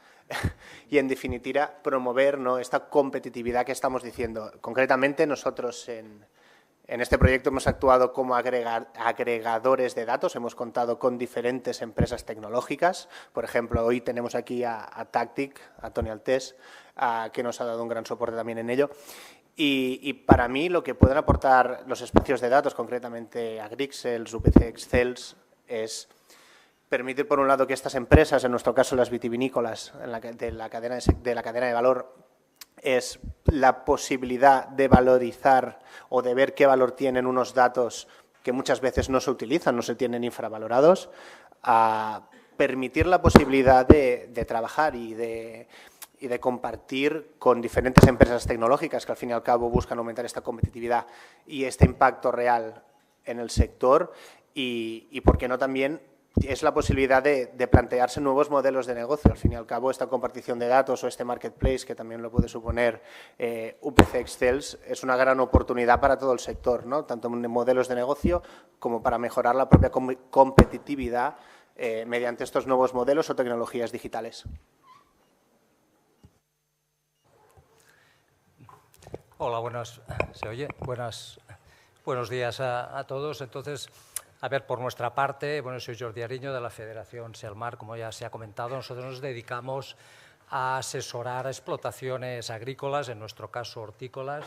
G: y en definitiva promover, ¿no?, esta competitividad que estamos diciendo. Concretamente, nosotros en este proyecto hemos actuado como agregadores de datos, hemos contado con diferentes empresas tecnológicas. Por ejemplo, hoy tenemos aquí a Tactic, a Tony Altés, que nos ha dado un gran soporte también en ello. Y para mí lo que pueden aportar los espacios de datos, concretamente Agrixel, UPC Excels, es permitir, por un lado, que estas empresas, en nuestro caso las vitivinícolas de la cadena de valor, es la posibilidad de valorizar o de ver qué valor tienen unos datos que muchas veces no se utilizan, no se tienen infravalorados, a permitir la posibilidad de trabajar y de compartir con diferentes empresas tecnológicas que al fin y al cabo buscan aumentar esta competitividad y este impacto real en el sector y por qué no también es la posibilidad de plantearse nuevos modelos de negocio. Al fin y al cabo, esta compartición de datos o este marketplace, que también lo puede suponer UPC Excels, es una gran oportunidad para todo el sector, ¿no? Tanto en modelos de negocio como para mejorar la propia competitividad mediante estos nuevos modelos o tecnologías digitales.
H: Hola, ¿se oye? Buenos días a todos. Entonces,
F: A ver, por nuestra parte, bueno, soy Jordi Ariño de la Federación Selmar, como ya se ha comentado, nosotros nos dedicamos a asesorar a explotaciones agrícolas, en nuestro caso hortícolas,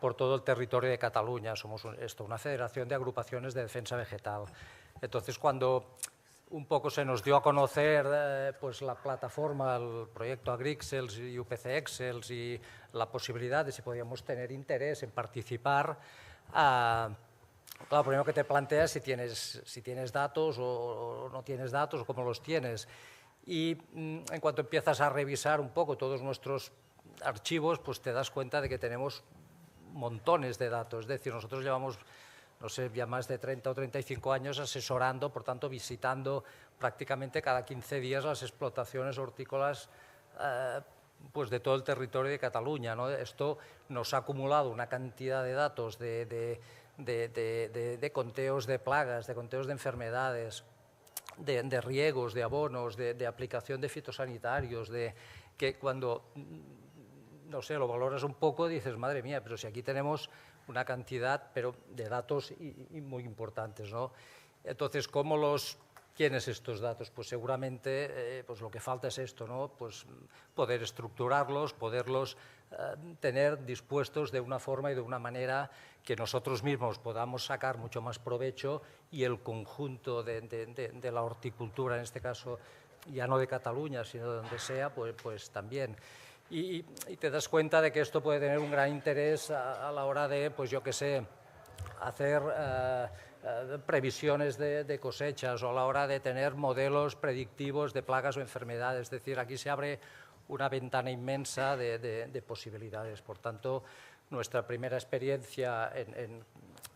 F: por todo el territorio de Cataluña. Somos una federación de agrupaciones de defensa vegetal. Entonces, cuando un poco se nos dio a conocer pues la plataforma, el proyecto Agrixels y UPC Excels y la posibilidad de si podíamos tener interés en participar, claro, primero que te planteas si tienes datos o no tienes datos o cómo los tienes. Y en cuanto empiezas a revisar un poco todos nuestros archivos, pues te das cuenta de que tenemos montones de datos. Es decir, nosotros llevamos, no sé, ya más de 30 o 35 años asesorando, por tanto, visitando prácticamente cada 15 días las explotaciones hortícolas pues de todo el territorio de Cataluña, ¿no? Esto nos ha acumulado una cantidad de datos de conteos de plagas, de conteos de enfermedades, de riegos, de abonos, de aplicación de fitosanitarios, que cuando, no sé, lo valoras un poco dices, madre mía, pero si aquí tenemos una cantidad de datos y muy importantes, ¿no? Entonces, ¿quiénes estos datos? Pues seguramente pues lo que falta es esto, ¿no? Pues poder estructurarlos, poderlos tener dispuestos de una forma y de una manera que nosotros mismos podamos sacar mucho más provecho y el conjunto de la horticultura, en este caso ya no de Cataluña, sino de donde sea, pues también. Y te das cuenta de que esto puede tener un gran interés a la hora de, pues yo qué sé, hacer previsiones de cosechas o a la hora de tener modelos predictivos de plagas o enfermedades. Es decir, aquí se abre una ventana inmensa de posibilidades. Por tanto, nuestra primera experiencia en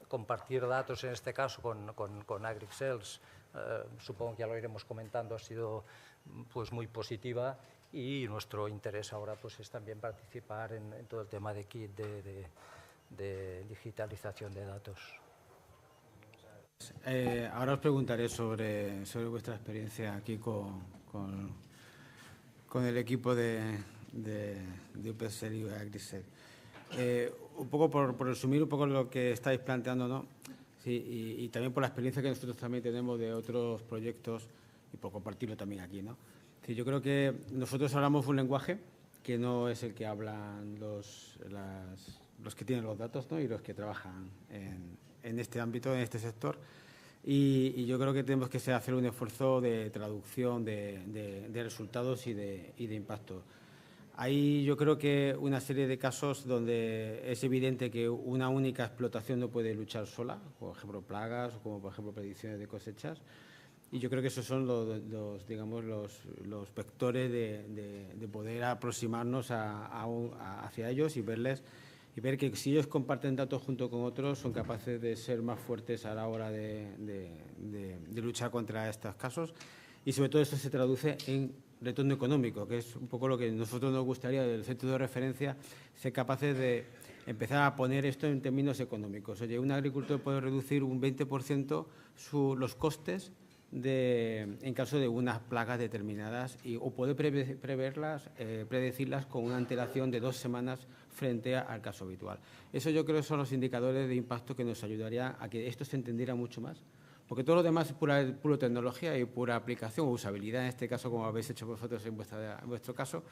F: compartir datos, en este caso con Agrixels, supongo que ya lo iremos comentando, ha sido pues muy positiva, y nuestro interés ahora pues es también participar en todo el tema de kit de digitalización de datos.
D: Ahora os preguntaré sobre vuestra experiencia aquí con el equipo de UPC y Agrixels. Un poco por resumir un poco lo que estáis planteando, ¿no? Sí, y también por la experiencia que nosotros también tenemos de otros proyectos y por compartirlo también aquí, ¿no? Sí, yo creo que nosotros hablamos un lenguaje que no es el que hablan los que tienen los datos, ¿no? Y los que trabajan en este ámbito, en este sector. Y yo creo que tenemos que hacer un esfuerzo de traducción de resultados y de impacto. Hay, yo creo que una serie de casos donde es evidente que una única explotación no puede luchar sola, por ejemplo plagas o como por ejemplo predicciones de cosechas, y yo creo que esos son los vectores de poder aproximarnos hacia ellos y ver que si ellos comparten datos junto con otros son capaces de ser más fuertes a la hora de luchar contra estos casos, y sobre todo eso se traduce en retorno económico, que es un poco lo que nosotros nos gustaría del centro de referencia, ser capaces de empezar a poner esto en términos económicos. Oye, un agricultor puede reducir un 20% los costes en caso de unas plagas determinadas o puede predecirlas con una antelación de 2 semanas frente al caso habitual. Eso yo creo que son los indicadores de impacto que nos ayudaría a que esto se entendiera mucho más, porque todo lo demás es pura tecnología y pura aplicación o usabilidad, en este caso como habéis hecho vosotros en vuestro caso,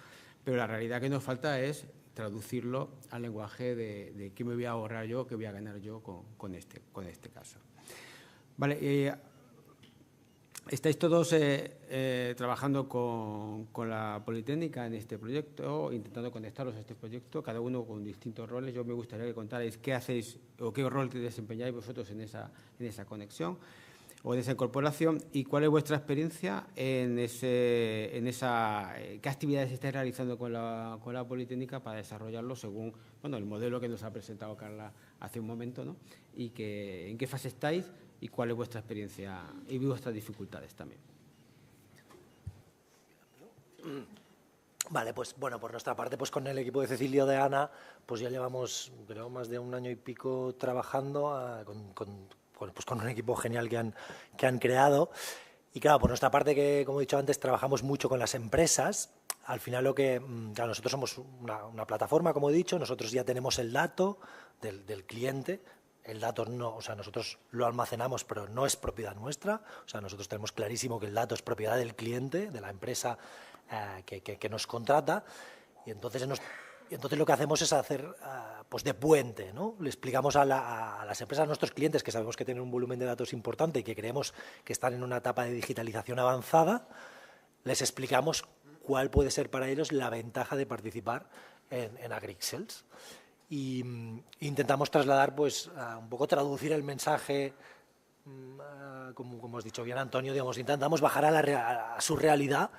D: pero la realidad que nos falta es traducirlo al lenguaje de qué me voy a ahorrar yo, qué voy a ganar yo con este caso. Vale, estáis todos trabajando con la Politécnica en este proyecto, intentando conectaros a este proyecto, cada uno con distintos roles. Yo me gustaría que contarais qué hacéis o qué rol desempeñáis vosotros en esa conexión o en esa incorporación, y cuál es vuestra experiencia qué actividades estáis realizando con la Politécnica para desarrollarlo según el modelo que nos ha presentado Carla hace un momento, ¿no? Y en qué fase estáis y cuál es vuestra experiencia y vuestras dificultades también.
F: Vale, pues bueno, por nuestra parte, pues con el equipo de Cecilio de Ana, pues ya llevamos, creo, más de 1 año y pico trabajando con un equipo genial que han creado. Y claro, por nuestra parte, que como he dicho antes, trabajamos mucho con las empresas. Al final claro, nosotros somos una plataforma, como he dicho, nosotros ya tenemos el dato del cliente el dato no, o sea, nosotros lo almacenamos, pero no es propiedad nuestra. O sea, nosotros tenemos clarísimo que el dato es propiedad del cliente, de la empresa que nos contrata, y entonces lo que hacemos es hacer pues de puente, ¿no? Le explicamos a las empresas, a nuestros clientes, que sabemos que tienen un volumen de datos importante y que creemos que están en una etapa de digitalización avanzada, les explicamos cuál puede ser para ellos la ventaja de participar en Agrixels. Y intentamos trasladar, pues, un poco traducir el mensaje, como has dicho bien, Antonio, digamos, intentamos bajar a su realidad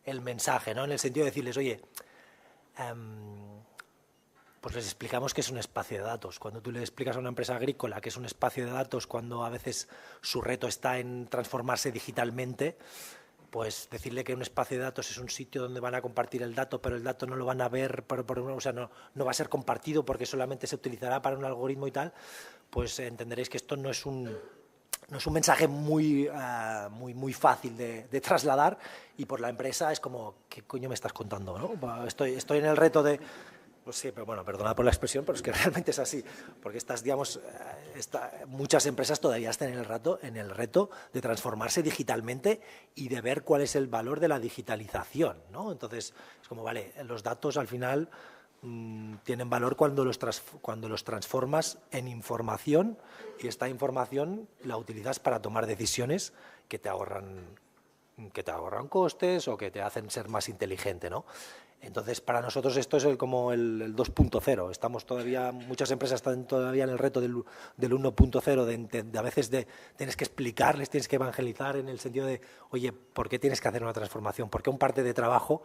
F: el mensaje, ¿no? En el sentido de decirles, oye, pues les explicamos que es un espacio de datos. Cuando tú le explicas a una empresa agrícola que es un espacio de datos, cuando a veces su reto está en transformarse digitalmente, pues decirle que un espacio de datos es un sitio donde van a compartir el dato, pero el dato no lo van a ver, o sea, no va a ser compartido porque solamente se utilizará para un algoritmo y tal, pues entenderéis que esto no es un mensaje muy fácil de trasladar, y por la empresa es como, ¿qué coño me estás contando, ¿no? Estoy en el reto de... Pues sí, pero bueno, perdonad por la expresión, pero es que realmente es así, porque muchas empresas todavía están en el reto de transformarse digitalmente y de ver cuál es el valor de la digitalización, ¿no? Entonces, es como, vale, los datos al final tienen valor cuando los transformas en información, y esta información la utilizas para tomar decisiones que te ahorran costes o que te hacen ser más inteligente, ¿no? Entonces, para nosotros esto es como el 2.0. Muchas empresas están todavía en el reto del 1.0, de a veces tienes que explicarles, tienes que evangelizar en el sentido de, oye, ¿por qué tienes que hacer una transformación? ¿Por qué un parte de trabajo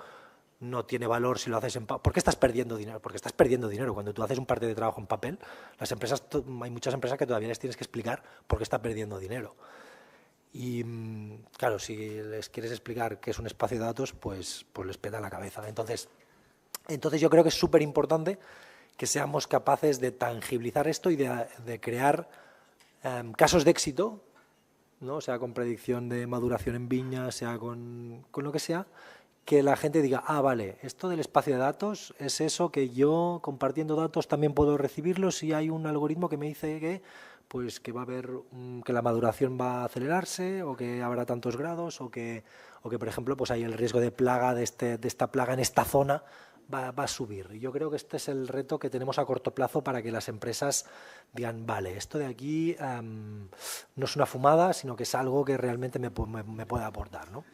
F: no tiene valor si lo haces en papel? ¿Por qué estás perdiendo dinero? Porque estás perdiendo dinero. Cuando tú haces un parte de trabajo en papel, hay muchas empresas que todavía les tienes que explicar por qué está perdiendo dinero. Y claro, si les quieres explicar qué es un espacio de datos, pues les peta la cabeza. Entonces yo creo que es súper importante que seamos capaces de tangibilizar esto y de crear casos de éxito, ¿no? Sea con predicción de maduración en viña, sea con lo que sea, que la gente diga, vale, esto del espacio de datos es eso que yo, compartiendo datos, también puedo recibirlos, y hay un algoritmo que me dice que va a haber que la maduración va a acelerarse, o que habrá tantos grados, o que por ejemplo, pues hay el riesgo de plaga de esta plaga en esta zona va a subir. Y yo creo que este es el reto que tenemos a corto plazo para que las empresas digan, vale, esto de aquí no es una fumada, sino que es algo que realmente me puede aportar, ¿no?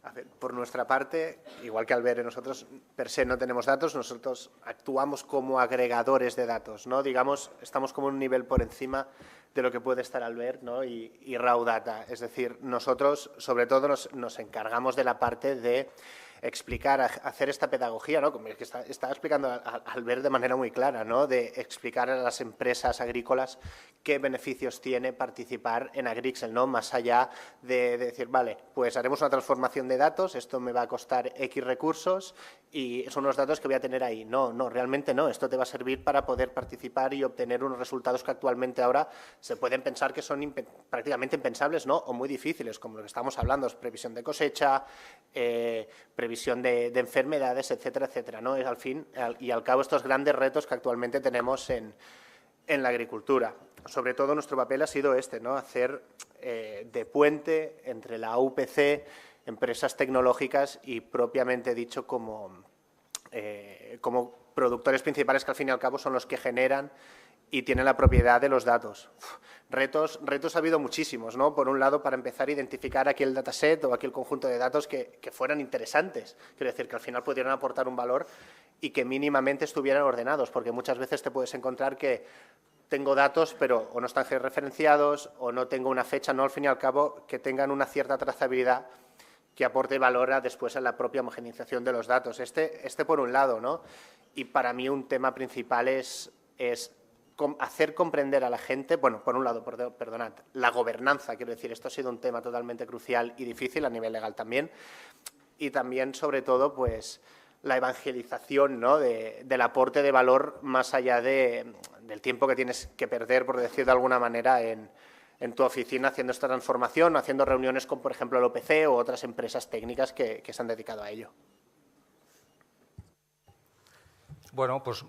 G: A ver, por nuestra parte, igual que Albert, nosotros per se no tenemos datos, nosotros actuamos como agregadores de datos, ¿no? Digamos, estamos como un nivel por encima de lo que puede estar Albert, ¿no? y Raw Data. Es decir, nosotros sobre todo nos encargamos de la parte de explicar, hacer esta pedagogía, ¿no? Como que estaba explicando Albert de manera muy clara, ¿no? De explicar a las empresas agrícolas qué beneficios tiene participar en Agrixel, ¿no? Más allá de decir, vale, pues haremos una transformación de datos, esto me va a costar X recursos y son los datos que voy a tener ahí. No, realmente no. Esto te va a servir para poder participar y obtener unos resultados que actualmente ahora se pueden pensar que son prácticamente impensables, ¿no? O muy difíciles, como lo que estamos hablando, es previsión de cosecha, previsión de enfermedades, etcétera, etcétera, ¿no? Es al fin y al cabo estos grandes retos que actualmente tenemos en la agricultura. Sobre todo nuestro papel ha sido ¿no? Hacer de puente entre la UPC, empresas tecnológicas y propiamente dicho como productores principales, que al fin y al cabo son los que generan y tienen la propiedad de los datos. Retos ha habido muchísimos, ¿no? Por un lado, para empezar a identificar aquel dataset o aquel conjunto de datos que fueran interesantes. Quiero decir, que al final pudieran aportar un valor y que mínimamente estuvieran ordenados, porque muchas veces te puedes encontrar que tengo datos, pero o no están georreferenciados o no tengo una fecha, no, al fin y al cabo, que tengan una cierta trazabilidad que aporte valor después a la propia homogeneización de los datos. Este por un lado, ¿no? Y para mí un tema principal es hacer comprender a la gente, bueno, por un lado, perdonad, la gobernanza, quiero decir, esto ha sido un tema totalmente crucial y difícil a nivel legal también, y también, sobre todo, pues, la evangelización, ¿no? del aporte de valor más allá del tiempo que tienes que perder, por decir de alguna manera, en tu oficina haciendo esta transformación, haciendo reuniones con, por ejemplo, el OPC o otras empresas técnicas que se han dedicado a ello.
H: Bueno, pues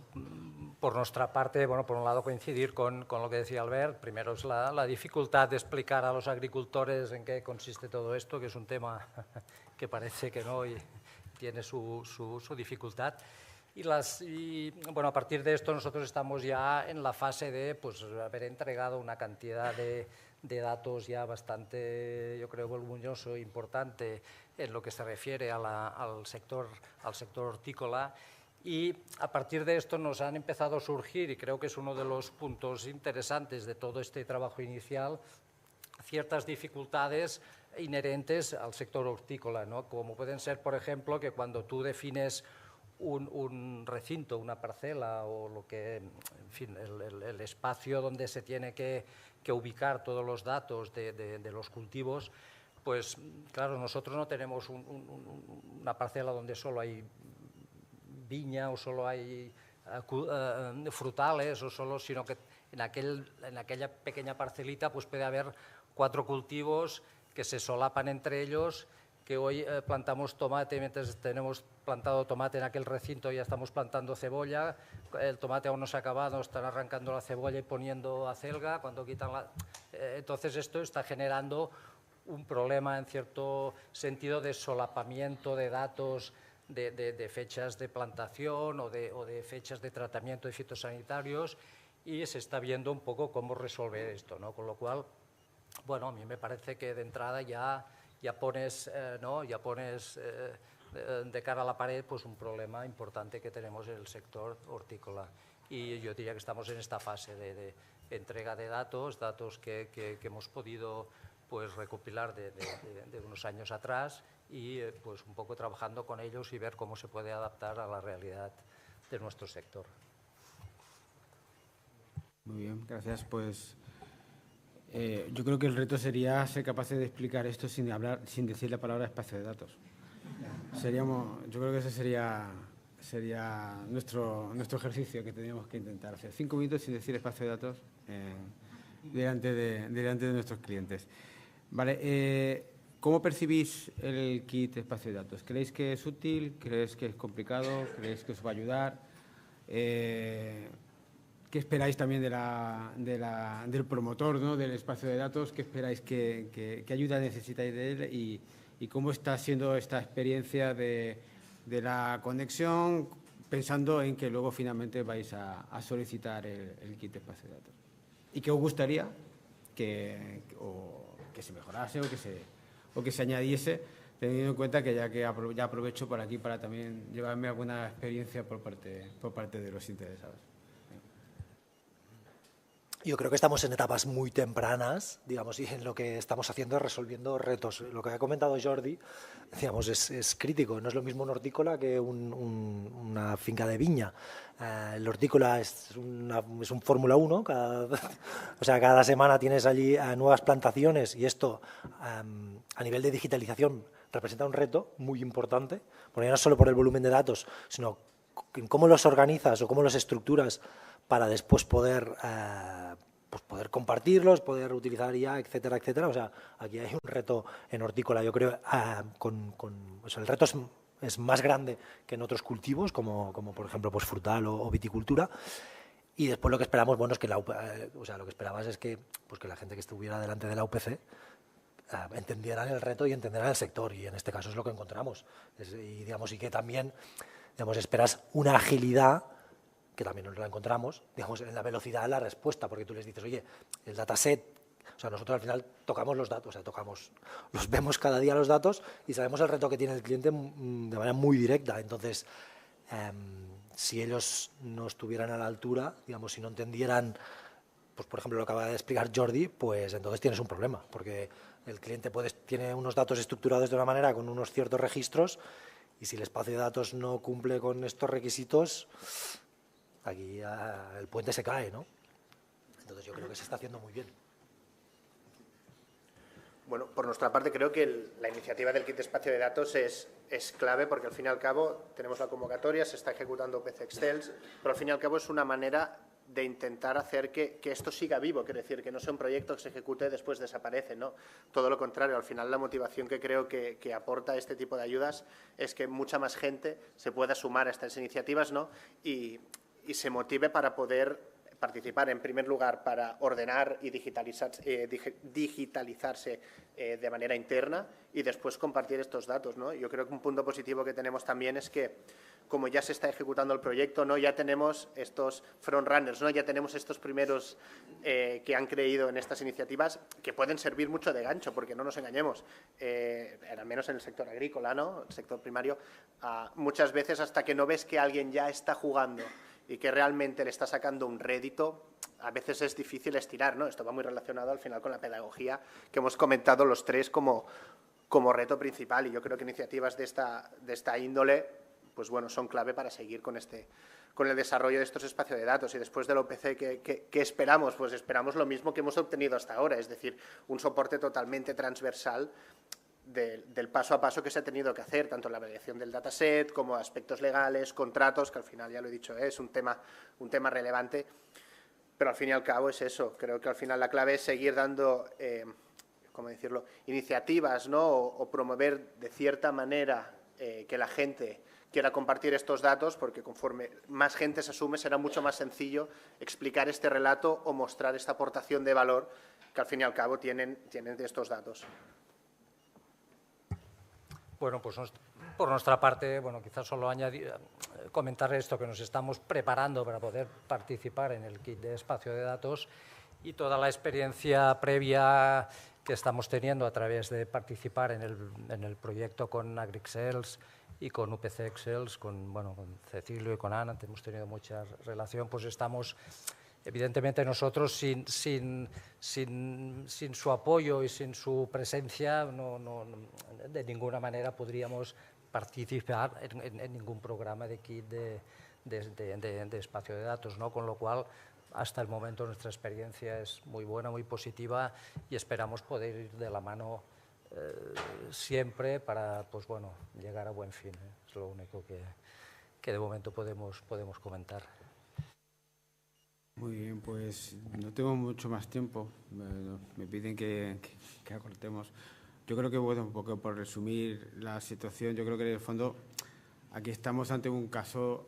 H: por nuestra parte, bueno, por un lado coincidir con lo que decía Albert. Primero es la dificultad de explicar a los agricultores en qué consiste todo esto, que es un tema que parece que no y tiene su dificultad. Y bueno, a partir de esto nosotros estamos ya en la fase de pues, haber entregado una cantidad de datos ya bastante, yo creo, voluminoso e importante en lo que se refiere al sector hortícola. Y a partir de esto nos han empezado a surgir, y creo que es uno de los puntos interesantes de todo este trabajo inicial, ciertas dificultades inherentes al sector hortícola, ¿no? Como pueden ser, por ejemplo, que cuando tú defines un recinto, una parcela o lo que, en fin, el espacio donde se tiene que ubicar todos los datos de los cultivos, pues claro, nosotros no tenemos una parcela donde solo hay viña o solo hay frutales, sino que en aquella pequeña parcelita pues puede haber 4 cultivos que se solapan entre ellos, que hoy plantamos tomate, mientras tenemos plantado tomate en aquel recinto ya estamos plantando cebolla, el tomate aún no se ha acabado, están arrancando la cebolla y poniendo acelga, cuando quitan entonces esto está generando un problema en cierto sentido de solapamiento de datos, de fechas de plantación o de fechas de tratamiento de fitosanitarios, y se está viendo un poco cómo resolver esto, ¿no? Con lo cual, bueno, a mí me parece que de entrada ya pones de cara a la pared pues un problema importante que tenemos en el sector hortícola. Y yo diría que estamos en esta fase de entrega de datos que hemos podido pues recopilar de unos años atrás y pues un poco trabajando con ellos y ver cómo se puede adaptar a la realidad de nuestro sector.
D: Muy bien, gracias. Pues yo creo que el reto sería ser capaces de explicar esto sin decir la palabra espacio de datos. Yo creo que ese sería nuestro ejercicio que tendríamos que intentar hacer. 5 minutos sin decir espacio de datos delante de nuestros clientes. Vale, ¿cómo percibís el kit espacio de datos? ¿Creéis que es útil? ¿Creéis que es complicado? ¿Creéis que os va a ayudar? ¿Qué esperáis también del promotor, ¿no? Del espacio de datos? ¿Qué esperáis qué ayuda necesitáis de él? ¿Y cómo está siendo esta experiencia de la conexión, pensando en que luego finalmente vais a solicitar el kit espacio de datos? ¿Y qué os gustaría que se mejorase o que se añadiese, teniendo en cuenta que ya aprovecho por aquí para también llevarme alguna experiencia por parte de los interesados?
F: Yo creo que estamos en etapas muy tempranas, digamos, y en lo que estamos haciendo es resolviendo retos. Lo que ha comentado Jordi, digamos, es crítico. No es lo mismo un hortícola que una finca de viña. El hortícola es un Fórmula 1, cada semana tienes allí nuevas plantaciones y esto a nivel de digitalización representa un reto muy importante, porque no solo por el volumen de datos, sino en cómo los organizas o cómo los estructuras para después poder compartirlos, poder utilizar IA, etcétera, etcétera. O sea, aquí hay un reto en hortícola, yo creo, el reto es más grande que en otros cultivos, como por ejemplo pues frutal o viticultura. Y después lo que esperamos, bueno, es que lo que esperabas es que la gente que estuviera delante de la UPC entendieran el reto y entendieran el sector, y en este caso es lo que encontramos. Y que también, esperas una agilidad que también nos la encontramos, en la velocidad de la respuesta, porque tú les dices, oye, el dataset, nosotros al final tocamos los datos, los vemos cada día los datos y sabemos el reto que tiene el cliente de manera muy directa. Entonces, si ellos no estuvieran a la altura, si no entendieran, pues por ejemplo lo que acaba de explicar Jordi, pues entonces tienes un problema, porque el cliente tiene unos datos estructurados de una manera con unos ciertos registros, y si el espacio de datos no cumple con estos requisitos, aquí el puente se cae, ¿no? Entonces yo creo que se está haciendo muy bien.
G: Bueno, por nuestra parte creo que la iniciativa del kit de espacio de datos es clave, porque al fin y al cabo tenemos la convocatoria, se está ejecutando UPC Excels, pero al fin y al cabo es una manera de intentar hacer que esto siga vivo, quiero decir, que no sea un proyecto que se ejecute y después desaparece, ¿no? Todo lo contrario, al final la motivación que creo que aporta este tipo de ayudas es que mucha más gente se pueda sumar a estas iniciativas, ¿no? Y se motive para poder participar, en primer lugar, para ordenar y digitalizarse de manera interna y después compartir estos datos, ¿no? Yo creo que un punto positivo que tenemos también es que, como ya se está ejecutando el proyecto, ¿no? Ya tenemos estos frontrunners, ¿no? Ya tenemos estos primeros que han creído en estas iniciativas que pueden servir mucho de gancho, porque no nos engañemos, al menos en el sector agrícola, ¿no? El sector primario, muchas veces hasta que no ves que alguien ya está jugando y que realmente le está sacando un rédito, a veces es difícil estirar, ¿no? Esto va muy relacionado al final con la pedagogía que hemos comentado los tres como reto principal, y yo creo que iniciativas de esta índole, pues bueno, son clave para seguir con el desarrollo de estos espacios de datos. Y después del OPC, ¿qué esperamos? Pues esperamos lo mismo que hemos obtenido hasta ahora, es decir, un soporte totalmente transversal del paso a paso que se ha tenido que hacer, tanto en la validación del dataset como aspectos legales, contratos, que al final, ya lo he dicho, es un tema relevante, pero al fin y al cabo es eso. Creo que al final la clave es seguir dando, ¿cómo decirlo?, iniciativas, ¿no? O promover de cierta manera que la gente quiera compartir estos datos, porque conforme más gente se asume será mucho más sencillo explicar este relato o mostrar esta aportación de valor que al fin y al cabo tienen de estos datos.
H: Bueno, pues por nuestra parte, bueno, quizás solo comentar esto, que nos estamos preparando para poder participar en el kit de espacio de datos, y toda la experiencia previa que estamos teniendo a través de participar en el proyecto con AgriXcells y con UPC Excels, con Cecilio y con Ana, hemos tenido mucha relación, pues estamos, evidentemente nosotros sin su apoyo y sin su presencia de ninguna manera podríamos participar en ningún programa de kit de espacio de datos, ¿no? Con lo cual, hasta el momento nuestra experiencia es muy buena, muy positiva, y esperamos poder ir de la mano siempre para, pues bueno, llegar a buen fin, ¿eh? Es lo único que de momento podemos comentar.
D: Muy bien, pues no tengo mucho más tiempo. Me piden que acortemos. Yo creo que, bueno, un poco por resumir la situación, yo creo que en el fondo aquí estamos ante un caso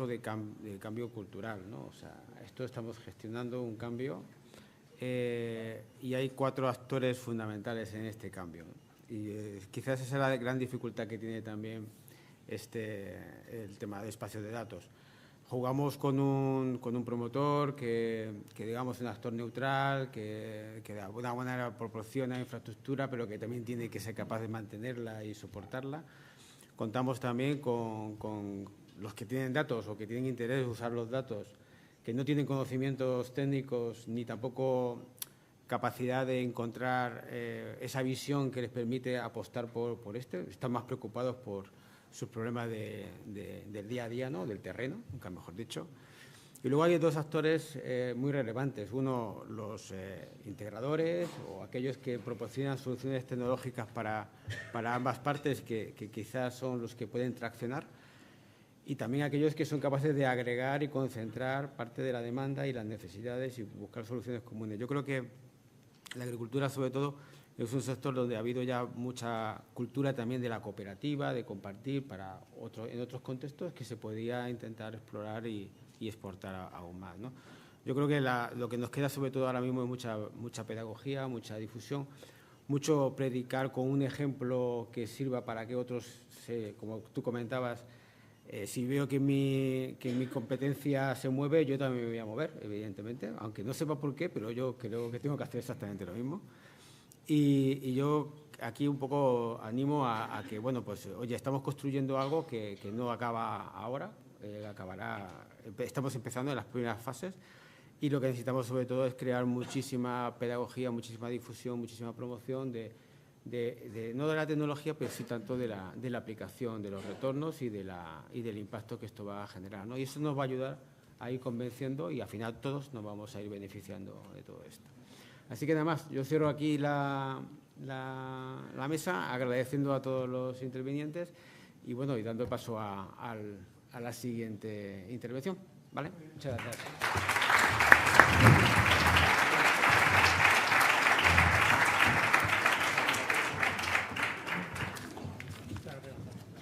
D: de cambio cultural, ¿no? O sea, esto estamos gestionando un cambio y hay 4 actores fundamentales en este cambio. Y quizás esa es la gran dificultad que tiene también el tema de espacios de datos. Jugamos con un promotor que digamos, es un actor neutral, que de alguna manera proporciona infraestructura, pero que también tiene que ser capaz de mantenerla y soportarla. Contamos también con los que tienen datos o que tienen interés en usar los datos, que no tienen conocimientos técnicos ni tampoco capacidad de encontrar esa visión que les permite apostar por están más preocupados por sus problemas del día a día, ¿no? Del terreno, nunca mejor dicho. Y luego hay 2 actores muy relevantes. Uno, los integradores o aquellos que proporcionan soluciones tecnológicas para ambas partes, que quizás son los que pueden traccionar. Y también aquellos que son capaces de agregar y concentrar parte de la demanda y las necesidades y buscar soluciones comunes. Yo creo que la agricultura, sobre todo, es un sector donde ha habido ya mucha cultura también de la cooperativa, de compartir en otros contextos que se podía intentar explorar y exportar aún más, ¿no? Yo creo que lo que nos queda sobre todo ahora mismo es mucha pedagogía, mucha difusión, mucho predicar con un ejemplo que sirva para que otros, como tú comentabas, si veo que mi competencia se mueve, yo también me voy a mover, evidentemente, aunque no sepa por qué, pero yo creo que tengo que hacer exactamente lo mismo. Y yo aquí un poco animo a que, bueno, pues, oye, estamos construyendo algo que no acaba ahora, estamos empezando en las primeras fases, y lo que necesitamos sobre todo es crear muchísima pedagogía, muchísima difusión, muchísima promoción no de la tecnología, pero sí tanto de la aplicación, de los retornos y del impacto que esto va a generar, ¿no? Y eso nos va a ayudar a ir convenciendo y al final todos nos vamos a ir beneficiando de todo esto. Así que nada más, yo cierro aquí la mesa agradeciendo a todos los intervinientes y, bueno, y dando paso a la siguiente intervención, ¿vale? Muchas gracias.